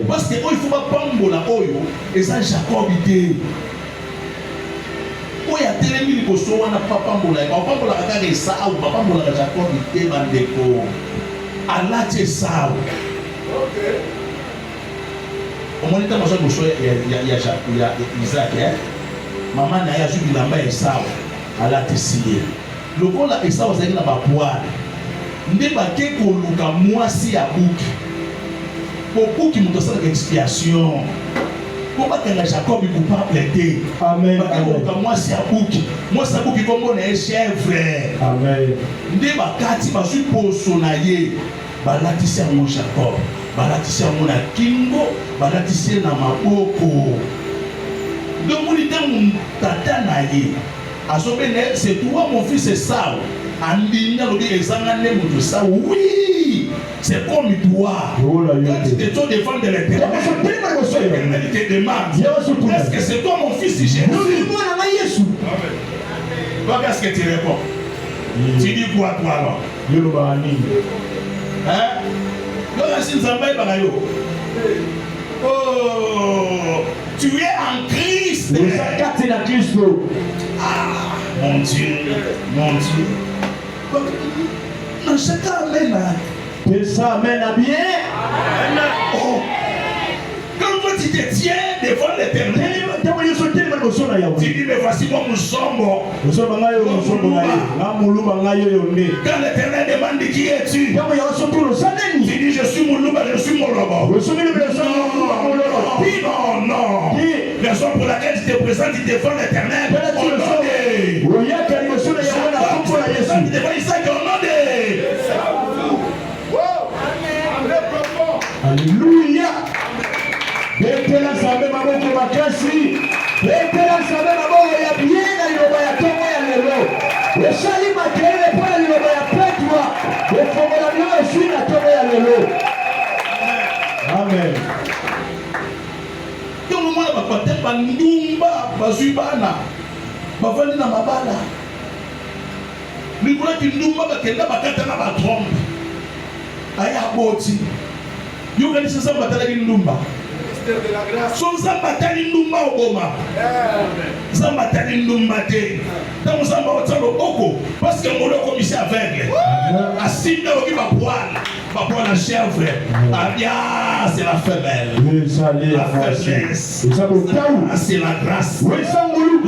Parce que il faut pas prendre la oyo et ça Jacob idée. Il y a tellement de choses qui ne pas pambola. Papa pambola kaka ça ou papa pambola Jacob idée bandeko. Allah te ça. OK. Au moins il y a Isaac. Maman n'a pas eu la main Esau. Elle a décidé. Le coup là Esau c'est na ba poire. Ndé ba ke ko luka mwasi ya buki. Pour qui nous donne expiation. Pour pas que Jacob il pas plaider. Amen. Parce que luka mwasi ya buki. Moi ça buki comme on est chèvre. Amen. Ndé ba kati ba su poso na ye. Ba latisi mon Jacob. Balatisi mon kingo, balatisi na maboko. Donc on dit mon tata naïe. Asobene c'est toi mon fils Esau. Andina lobi ezangane mon ça. Oui, c'est comme il doit. Quand tu te trouves devant de l'Éternel, il te demande. Est-ce que c'est toi mon fils Jésus? Toi qu'est-ce que tu réponds? Tu dis quoi toi alors? Hein? Oh, tu es en Christ. Ah, mon Dieu, mon Dieu. Dans chacun amène. Que ça amène à bien. Oh. Quand toi tu te tiens devant l'Éternel, tu dis mais voici mon moussambo. Quand l'Éternel demande qui es-tu, tu dis je suis Moulouba, je suis Molobo. Non, non. Raison pour laquelle tu te présentes devant l'Éternel. Au nom de Isaac, au nom de Alléluia. Betela sabe maboko makasi. Betela sabe maboko ya biena liloba ya tongo ya lelo. Esali makelele pona liloba ya Petro. Efongola mio esui na tongo ya lelo. Amen. Yo mwana bakwate bandumba bazwibana. Bavandi na mabala. Likula kindumba bakenda bakata na batrompe. Aya boti. Yo kani sasa batala kindumba. So Zambatali Ndumba Oboma. Zambatali Ndumba te. Dans Zamba Otalo Oko. Parce que mon commissaire aveugle. Assis dans le poil. Pas pour la chèvre. Ah bien, c'est la femelle. La faiblesse. Ah, c'est la grâce.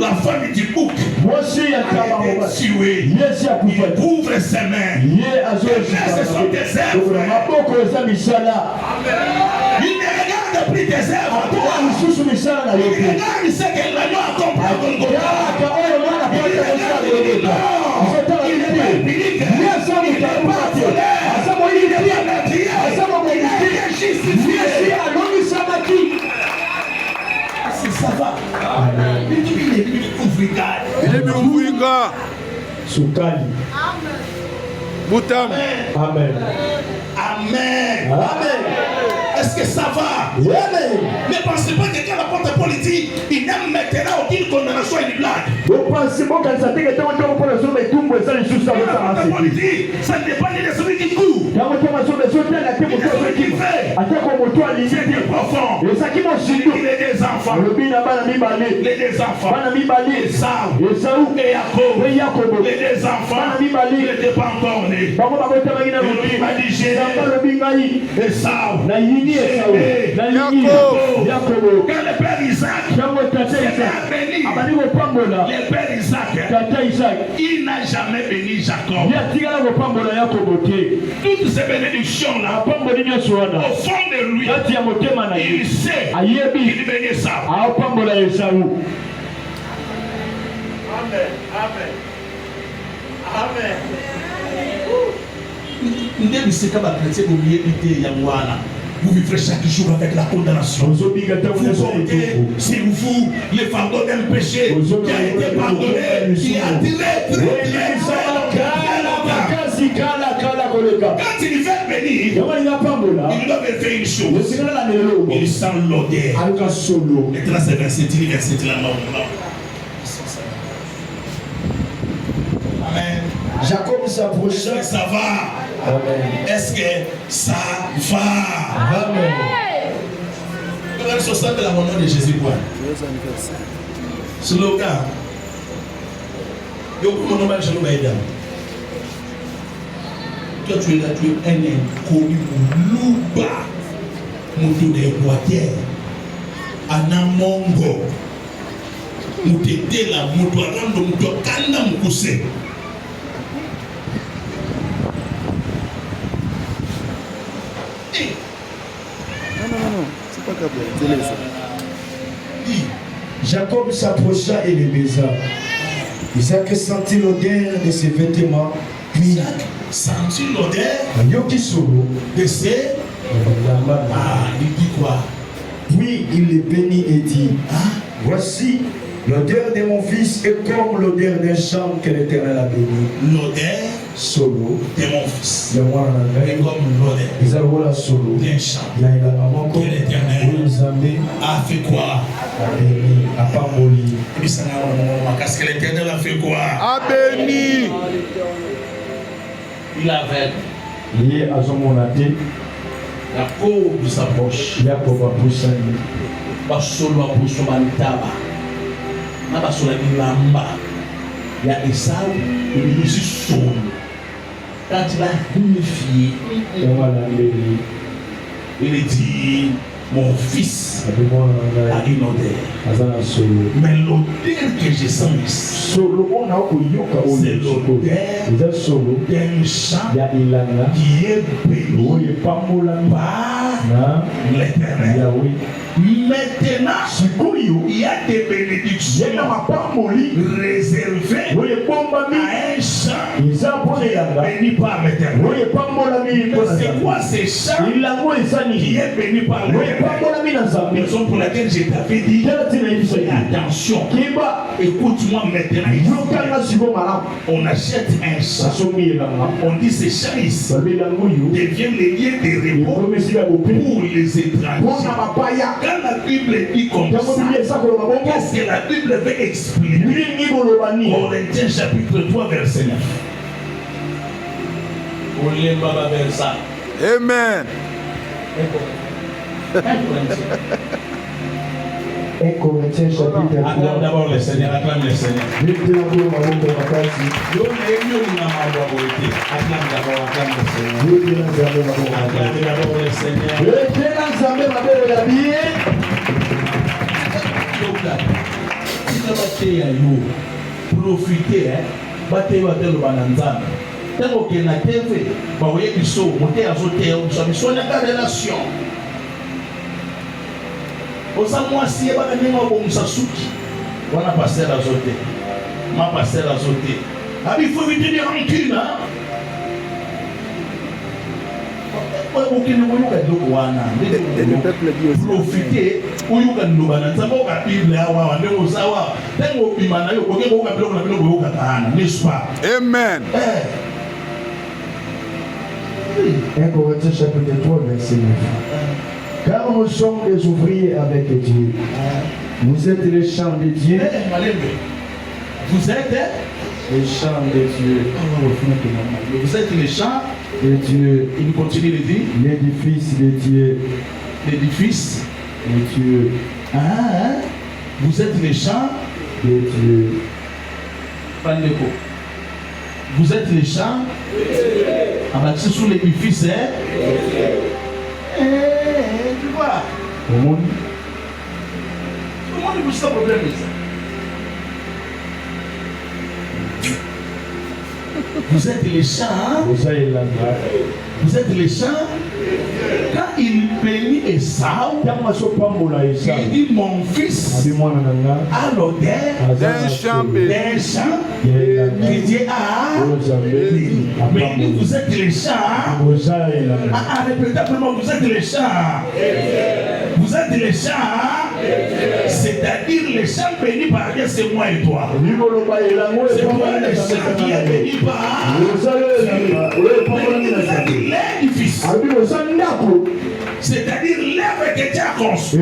La femme du bouc. A été tuée. Il ouvre ses mains. Ce sont tes œuvres. Il ne regarde plus tes œuvres. Il regarde ce que l'agneau a compris à Golgotha. Il n'est pas empirique. Il n'est pas volé. Il n'est pas meurtrier. Il est justifié. Ça va. Il est venu ouvrier. Il est venu ouvrier. Soukali. Boutam. Amen. Amen. Amen. Est-ce que ça va? Amen. Ne pensez pas que quand la porte politique, il n'aime maintenant aucune condamnation et une blague. Vous pensez pas que ça te dit que tu vas pour le sommet tout pour ça les choses ça va la politique, ça ne dépend de celui qui court. Quand on tombe sur le sommet la tête pour celui qui fait. Attends comme toi les c'est profond. Et ça qui m'a suivi les des enfants. Le bin a bana mi balé. Les des enfants. Bana mi balé. Saoul. Et Saoul et Jacob. Et Jacob. Les des enfants. Bana mi balé. Ils n'étaient pas encore nés. Bako ba bota ba ina mo. Le bingai. Et Saoul. Na yini et Saoul. Na yini. Jacob. Quand le père Isaac. Abani ko pambola. Le père Isaac. Tata Isaac. Il n'a jamais béni Jacob. Ya tigala ko pambola Jacob te. Toutes ces bénédictions là. Pamboli nyoso wana. Au fond de lui. Kati ya motema na il sait. Ayebi. Il bénit ça. A pambola Esau. Amen. Amen. Amen. Vous vivrez chaque jour avec la condamnation. Vous portez sur vous les fardeaux d'un péché qui a été pardonné, qui a tiré Quand il veut bénir, il doit faire une chose. Il sent l'odeur. Maintenant c'est verset, il est verset là. Amen. Jacob s'approcha. Est-ce que ça va? Amen. Est-ce que ça va? Amen. Regardez sur ça de la nom de Jésus. Slogan. Yo pour mon nom je nous aide. Toi tu es là, tu es un inconnu louba. Moutou de Équateur. Anamongo. Moutete la moutou arando moutou kanda mkouse. Non, c'est pas câble, c'est ça. Jacob s'approcha et le baisa. Isaac sentit l'odeur de ses vêtements, puis Isaac sentit l'odeur de ses. Il dit quoi? Puis il le bénit et dit, voici, l'odeur de mon fils est comme l'odeur d'un champ que l'Éternel a béni. L'odeur solo de mon fils est comme l'odeur d'un champ que l'Éternel a fait quoi? Parce que l'Éternel a fait quoi? A béni. Il avait lié à son monaté. La peau de sa poche. Il y a pour ma bouche. Basolo apuso mantaba. Na basola bilamba. Ya Esau, il nous solo. quand il a unifié, il dit, mon fils a une odeur. Mais l'odeur que je sens ici, c'est l'odeur d'un champ qui est béni par l'Éternel. Maintenant, il y a des bénédictions réservées à un champ béni par l'Éternel. C'est quoi ces champs qui est béni par l'Éternel? La raison pour laquelle je t'avais dit, fais attention. Écoute-moi maintenant. On achète un champ. On dit ces champs ici deviennent les lieux de repos pour les étrangers. Quand la Bible dit comme ça, qu'est-ce que la Bible veut expliquer? Corinthiens chapitre 3 verset 9. Amen. 1 Corinthiens chapitre 3. Acclame d'abord le Seigneur, acclame le Seigneur. Acclame d'abord le Seigneur. Profitez, battez le bananzana. Tant que na TV, bah voyez qu'ils sont montés à sauter, on sont dans la relation. Osa mwasi eba na nenga bo musasuki wana passer azote ma passer azote abi faut éviter des rancunes hein okene moyoka doko wana profiter oyoka ndobana nzambo ka bible awa ndenge osawa tango bimana yo koke ko ka biloko na biloko yoka kana n'est-ce pas? Amen. 1 Corinthiens chapitre 3 verset 9. Car nous sommes des ouvriers avec Dieu. Vous êtes les champs de Dieu. Vous êtes les champs de Dieu. Vous êtes les champs de Dieu. Il continue de dire l'édifice de Dieu. L'édifice de Dieu. Vous êtes les champs de Dieu. Vous êtes les champs abattus sous l'édifice. Tu vois? Comment vous savez le problème ça? Vous êtes les champs. Vous êtes les champs. Quand il bénit Esaü, il dit mon fils a l'odeur D'un champ béni. que Dieu a béni. Mais vous êtes les champs. Répétez simplement, vous êtes les champs. Vous êtes les champs. C'est-à-dire les champs bénis par Dieu, c'est moi et toi. C'est moi les champs qui est béni par l'édifice. C'est-à-dire l'œuvre que tu as conçue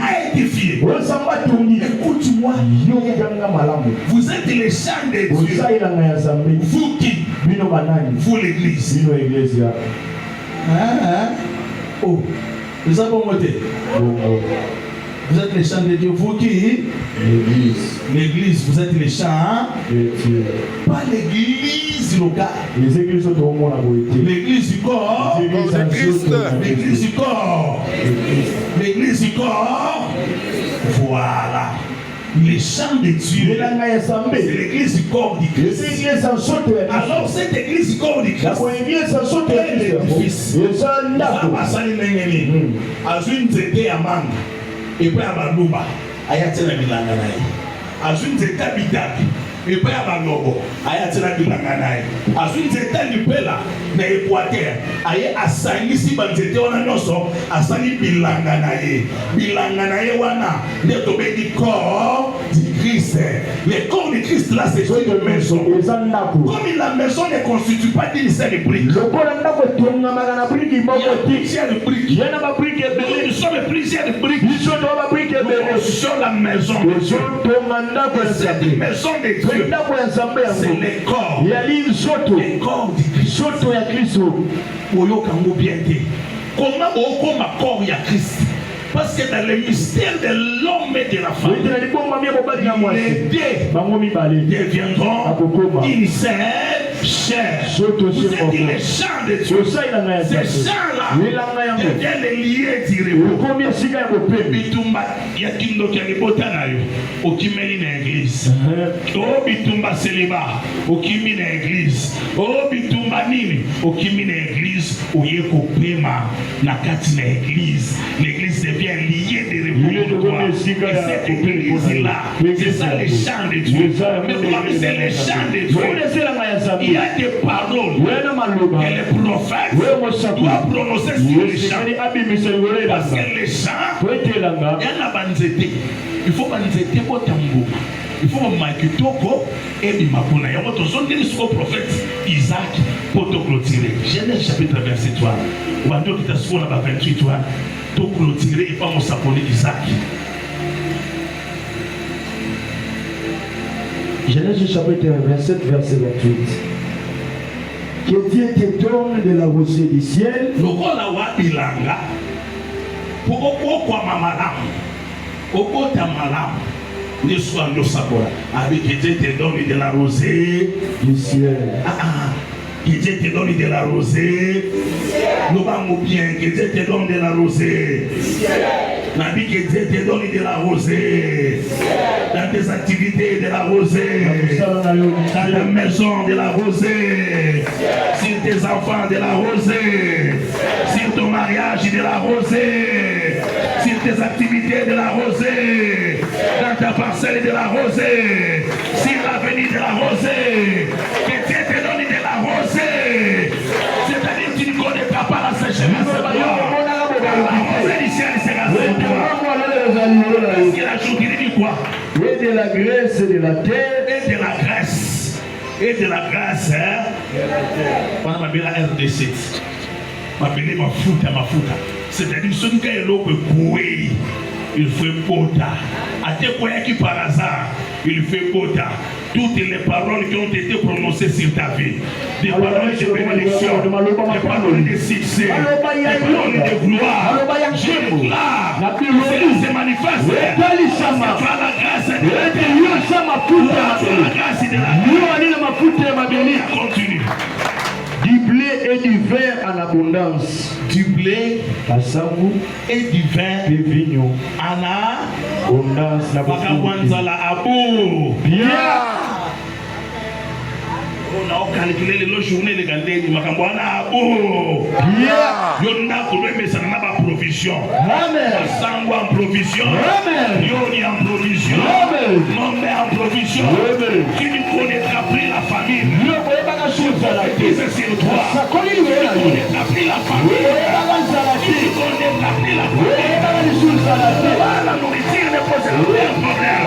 a édifié. Écoute-moi. Vous êtes les champs de Dieu. Vous qui? Vous l'église. Oh, nous avons voté. Vous êtes les champs de Dieu. Vous qui? L'église. Vous êtes les champs de Dieu. Pas l'église locale. Les églises de l'église du corps. L'église du corps. L'église du corps. Voilà. Les champs de Dieu. C'est l'église du corps du Christ. Alors cette église du corps du Christ est l'édifice. Azune zete ya manga. Et puis à Balouba, Ayatena Milanganaï. Azune zeta bitabi. Et puis à Balobo, Ayatena Milanganaï. Azune zeta Lupela, na Équateur. Aye Asani si banzete wana noso, Asani Bilanganaï. Bilanganaï wana, ne tobe du corps du Christ. Le corps du Christ là, c'est une maison. Comme la maison ne constitue pas d'une seule brique. Nous sommes plusieurs briques. Sur la maison de Dieu. Cette maison de Dieu, c'est le corps. Le corps du Christ. Comment on a corps de Christ? Parce que dans le mystère de l'homme et de la femme, les deux deviendront une seule chair. Vous êtes les champs de Dieu. Ces champs-là deviennent les liés du repos. Bitumba yakindo kialibota nayo okimeli na église. Oh bitumba célibat okimi na église. Oh bitumba nini okimi na église oyeko pema na kati na église. L'église devient liée de repos. Et cette église-là, c'est ça les champs de Dieu. Mais comme c'est les champs de Dieu, il y a des paroles que les prophètes doivent prononcer sur les champs. Parce que les champs, il y en a banzete. Il faut banzete pour tambour. Il faut marquer toko et bimakuna. Il y a votre zone au prophète Isaac pour te clôturer. Genèse chapitre 27. On va dire que tu as souvent 28. Te clôturer et pas mon sapone Isaac. Genèse chapitre 27, verset 28. Que Dieu te donne de la rosée du ciel. Lokola wa bilanga. Pour okwa mamalamu. Okota malamu. Ne soit le sabora. Avec que Dieu te donne de la rosée du ciel. Que Dieu te donne de la rosée. Nous vamos bien. Que Dieu te donne de la rosée. Nabi, que Dieu te donne de la rosée. Dans tes activités, de la rosée. Dans la maison, de la rosée. Sur tes enfants, de la rosée. Sur ton mariage, de la rosée. Sur tes activités, de la rosée. Dans ta parcelle, de la rosée. Sur l'avenir, de la rosée. Que Dieu te donne de la rosée. C'est-à-dire que tu ne connaîtras pas la sécheresse. La rosée du ciel sera sur toi. Parce qu'il a ajouté, il dit quoi? Et de la graisse de la terre. Et de la graisse. Et de la grâce. On a appelé la RD7. On a appelé ma fouta. C'est-à-dire que celui qui est là peut courir. Il fait pota. À tes croyants qui par hasard, il fait pota. Toutes les paroles qui ont été prononcées sur ta vie, des paroles de bénédiction, des paroles de succès, des paroles de gloire, je déclare que cela se manifeste. Par la grâce de la vie. Continue. Du blé et du vin en abondance. Du blé et du vin en abondance. Bien. On a calculé les journées de Gandhi, Macambouana, oh! Yon n'a mais ça n'a pas provision. Amen. Sangwa en provision. Amen. Yoni en provision. Amen. Nomé en provision. Amen. Tu ne connaîtras plus la famille. C'est sur toi. Tu ne connaîtras plus la famille. Tu ne connaîtras plus la famille. La nourriture ne pose aucun problème.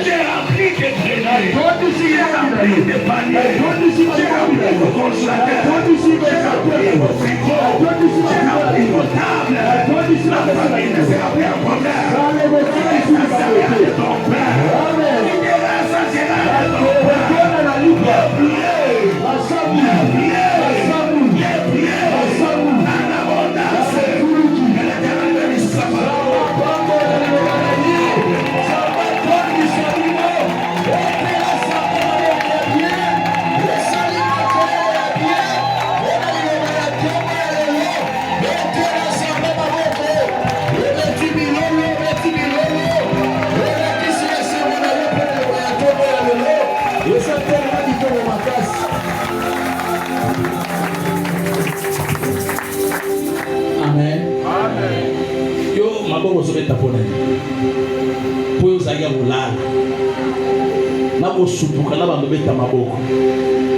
J'ai rempli tes greniers. J'ai rempli tes paniers. J'ai rempli vos congélateurs. J'ai rempli vos frigos. J'ai rempli vos tables. La famille ne sera plus un problème. Tu ne seras rien de ton père. Tu diras ça sera de ton père. Les blés. En abondance. Que l'Éternel bénisse sa parole. Amen. Yo maboko sobe tapona. Poyo zaga mulala. Nabo supuka na bando beta maboko.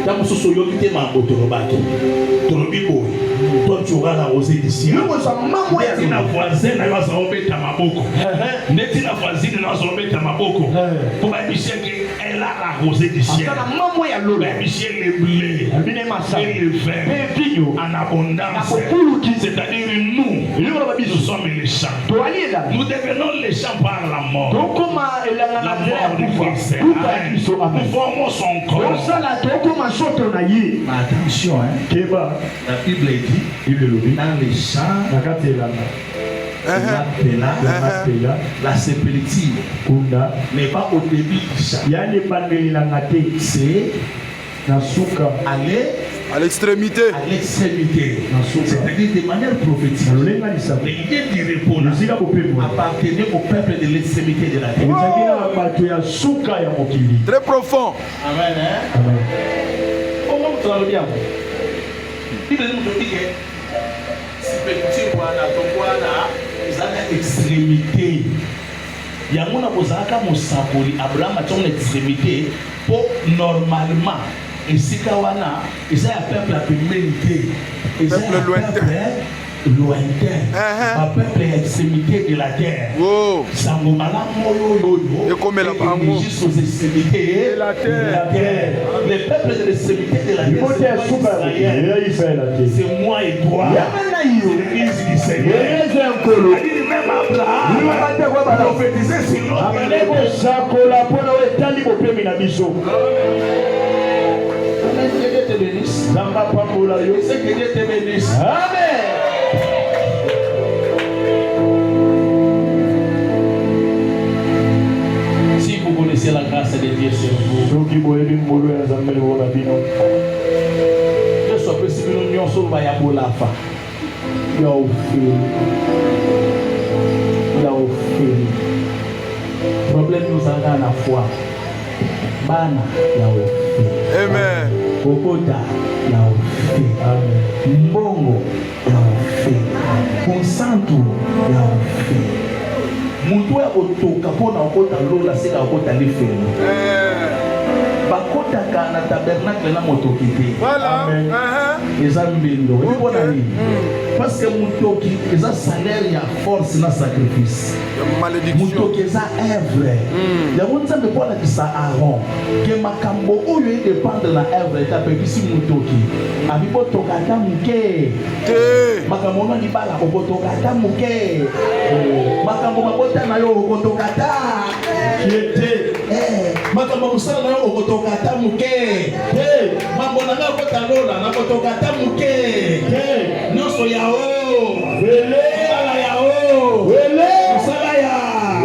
Tamu soso yo kite maboto robaki. Torobi boy. Toi tu auras la rosée d'ici. Yo ça maman ya na voisin na yo ça obeta maboko. Neti na voisine na so obeta maboko. Pour ba biche que elle a la rosée d'ici. Ata na maman ya lola. Biche le blé. Bine masa. Et le vin. En abondance. C'est-à-dire nous sommes les champs. Nous devenons les champs par la mort. La mort du Christ. Nous formons son corps. Attention, La Bible dit dans les champs, la sépulture n'est pas au début du champ. C'est aller À l'extrémité. À l'extrémité. C'est-à-dire de manière prophétique. L'idée du repos appartenait au peuple de l'extrémité de la terre. Très profond. Amen. Amen. Comment tu vas le dire? Il nous dit que si petit voilà, ton voilà, ils ont une extrémité. Il y a mon abosaka mosapoli Abraham a une extrémité pour normalement. Et si kawana, ils ont un peuple à l'humanité. Ils ont un peuple lointain. Un peuple à l'extrémité de la terre. Sangomala moyo yoyo. Et comme la bango. Juste aux extrémités de la terre. Les peuples de l'extrémité de la terre. C'est moi et toi. C'est l'église du Seigneur. Même Abraham prophétisait sur l'autre. Que Dieu te bénisse. C'est que Dieu te bénisse. Amen. Si vous connaissez la grâce de Dieu sur vous, Dieu soit possible nous sommes pas ya bolafa. Ya ofili. Problème nous a la foi. Bana ya ofili. Amen. Kokota ya ofe. Mbongo ya ofe. Konsantu ya ofe. Muntu ya kotoka pona okota lola seka okota lefelo. Bakotaka na tabernacle na motoki te. Voilà. Eza mbindo. Epona nini? Parce que motoki eza salaire ya force na sacrifice. Motoki eza œuvre. Ya wonzambe pona kisa Aaron. Ke makambo oyo dépendre na œuvre ta pepisi motoki. Abibo tokata muke. Makambo na libala okotokata muke. Makambo mabota na yo okotokata. Kiete. Makambo musala na yo okotokata muke. Mambo na nga okotalola na okotokata muke. Nyonso yao. Wele. Musala yao. Wele. Musala ya.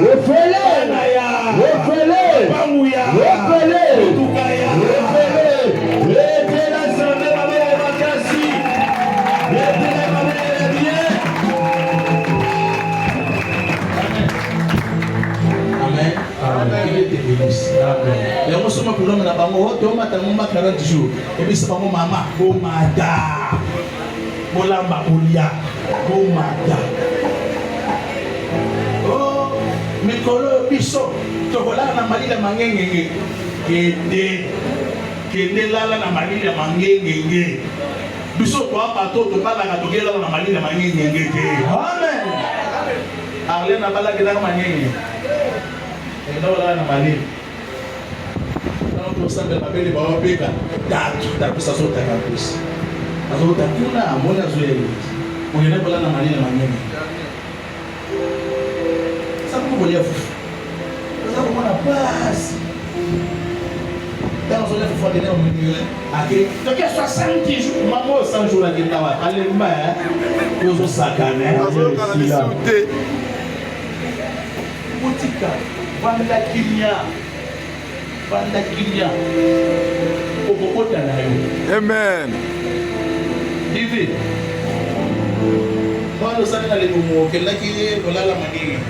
Wefele. Na ya. Wefele. Pangu ya. Wefele. Tuka ya. Wefele. Ete na sande na mele makasi. Ete na mele bien. Amen. Amen. Il était bénisse. Amen. Et on se met pour l'homme là-bas. On va te 40 jours. Et puis c'est pas mon maman. Oh mada. Molamba ulia. Oh mada. Oh, mikolo biso. Tokola na malila mangengenge. Kende lala na malila mangengenge. Biso kwa pato to bala ka togela na malila mangengenge te. Amen. Arle na bala kila mangengenge. Endo la na malila. Nous sommes dans le Babeka, d'être sa sorte de campus. Alors, tu as un bon azuel. On est là pour la manière de manier. Ça vous voulez vous. Ça vous la passe. Dans un effort de au milieu. Donc, 70 jours, maman, 100 jours à Guintawa. Allez, nous sommes sacanés. Boutika, Vanda Kinya. Banda Kinya. Amen. Divi. Quand nous sommes dans les moments que là qui est dans la manière.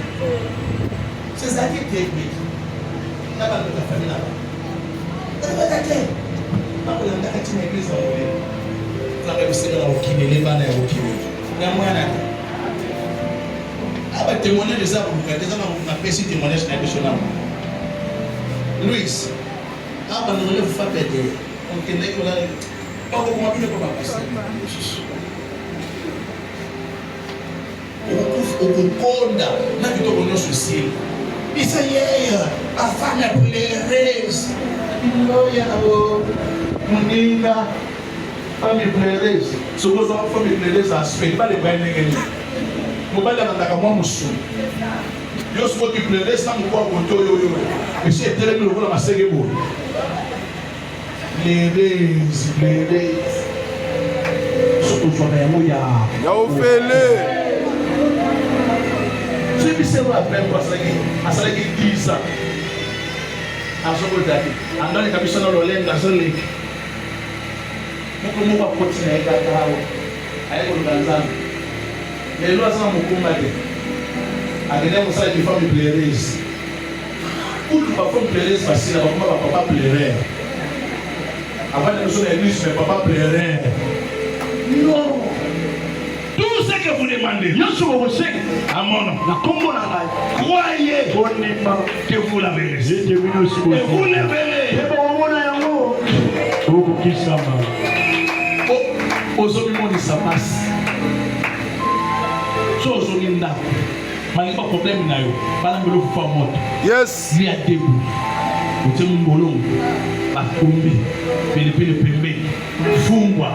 C'est ça qui est technique. N'a pas de famille là-bas. N'a pas d'attaque. N'a pas d'attaque à l'église en vrai. Quand même c'est dans le kiné, les bannes au kiné. N'a moins là. Ah bah témoigner de ça pour vous. Déjà on a fait ce témoignage national. Louis. Ah bah nous voulons faire péter. On connaît que là. Pas comment tu ne peux pas passer. Ukukonda na kitoko nyonso esili bisa yeye afanya pleurese loya o muninga fami pleurese sokoza fami pleurese aspect bale bainengeni mobali anataka mwa musuni yo soki pleurese na mokwa koto oyo esi etelemi lokola masege boye pleurese sokozwaka yango ya ofele. Je sais pas après quoi ça qui dit ça. À ce moment-là, on donne les capuchons dans l'olène dans ce lit. moko akoti na ye kaka awa aye koluka nzambe lelo aza na mokumba te akende mosala bifame pleureuse kutu bafame pleureuse basila bakoma bapapa pleureur avanda biso na église mais papa pleureur non. Tout ce que vous demandez, croyez que vous l'avez reçu. Et vous le verrez. Aujourd'hui, on dit ça passe. Aujourd'hui, on a un problème. Yes. Il y a des bouts. Vous avez un bolon. Bakumbi. Pele pembe. Fungwa.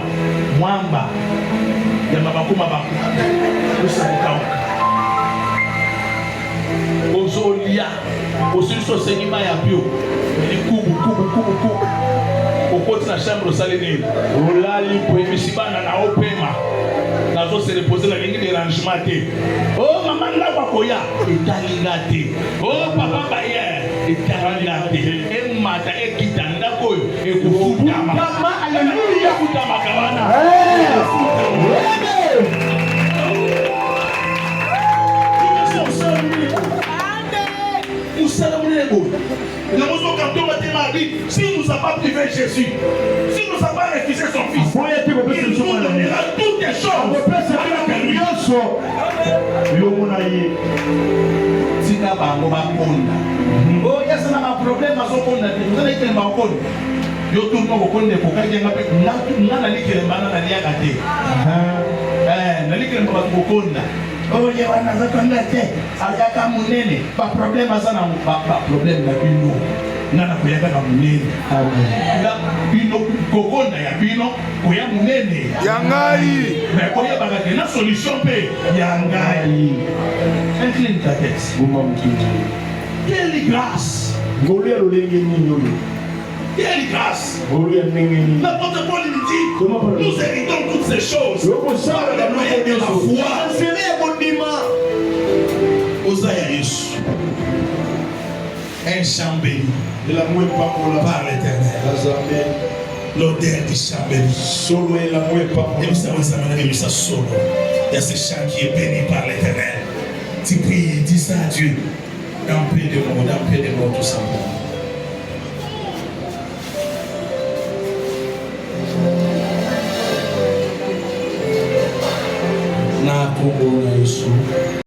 Mwamba. Yamabakuma baku. Usakauka. Ozolia. Osiliso senima ya bio. Kubu. Okoti na chambre saline. Olali poemisibana na opema. Nazo se reposer la ligne de rangement te. Oh maman la wakoya. Italigate. Oh papa bayer. Italigate. Emata ekitanda koyo. Ekufutama. Alléluia. Ekufutama kawana. Si nous n'avons pas privé Jésus, si nous n'avons pas refusé son fils, il nous donnera toutes les choses. Tika bango bakonda. Oh, yasa na problème azokonda. Vous allez que bakonda. Yo tout le monde connaît pour quelqu'un qui n'a pas likele bana na liaka te. Na likele ba bakonda. Oh, ye wana zakonda te. Ayaka munene. Ba problème azana ba problème na bino. Nana kuyaka na munene. Amen. Bino kokonda ya bino koya munene. Yangai. Mais koya baka na solution pe yangai. Incline ta tête. Quelle grâce. Quelle grâce. N'importe quoi lui dit, nous héritons toutes ces choses. Par le moyen de la foi. Osaya Yesu. Un champ béni par l'Éternel. L'odeur du champ béni. Et vous savez, ça m'a dit ça solo. Il y a ce champ qui est béni par l'Éternel. Tu pries, dis ça à Dieu. Dans peu de mots, tout simplement.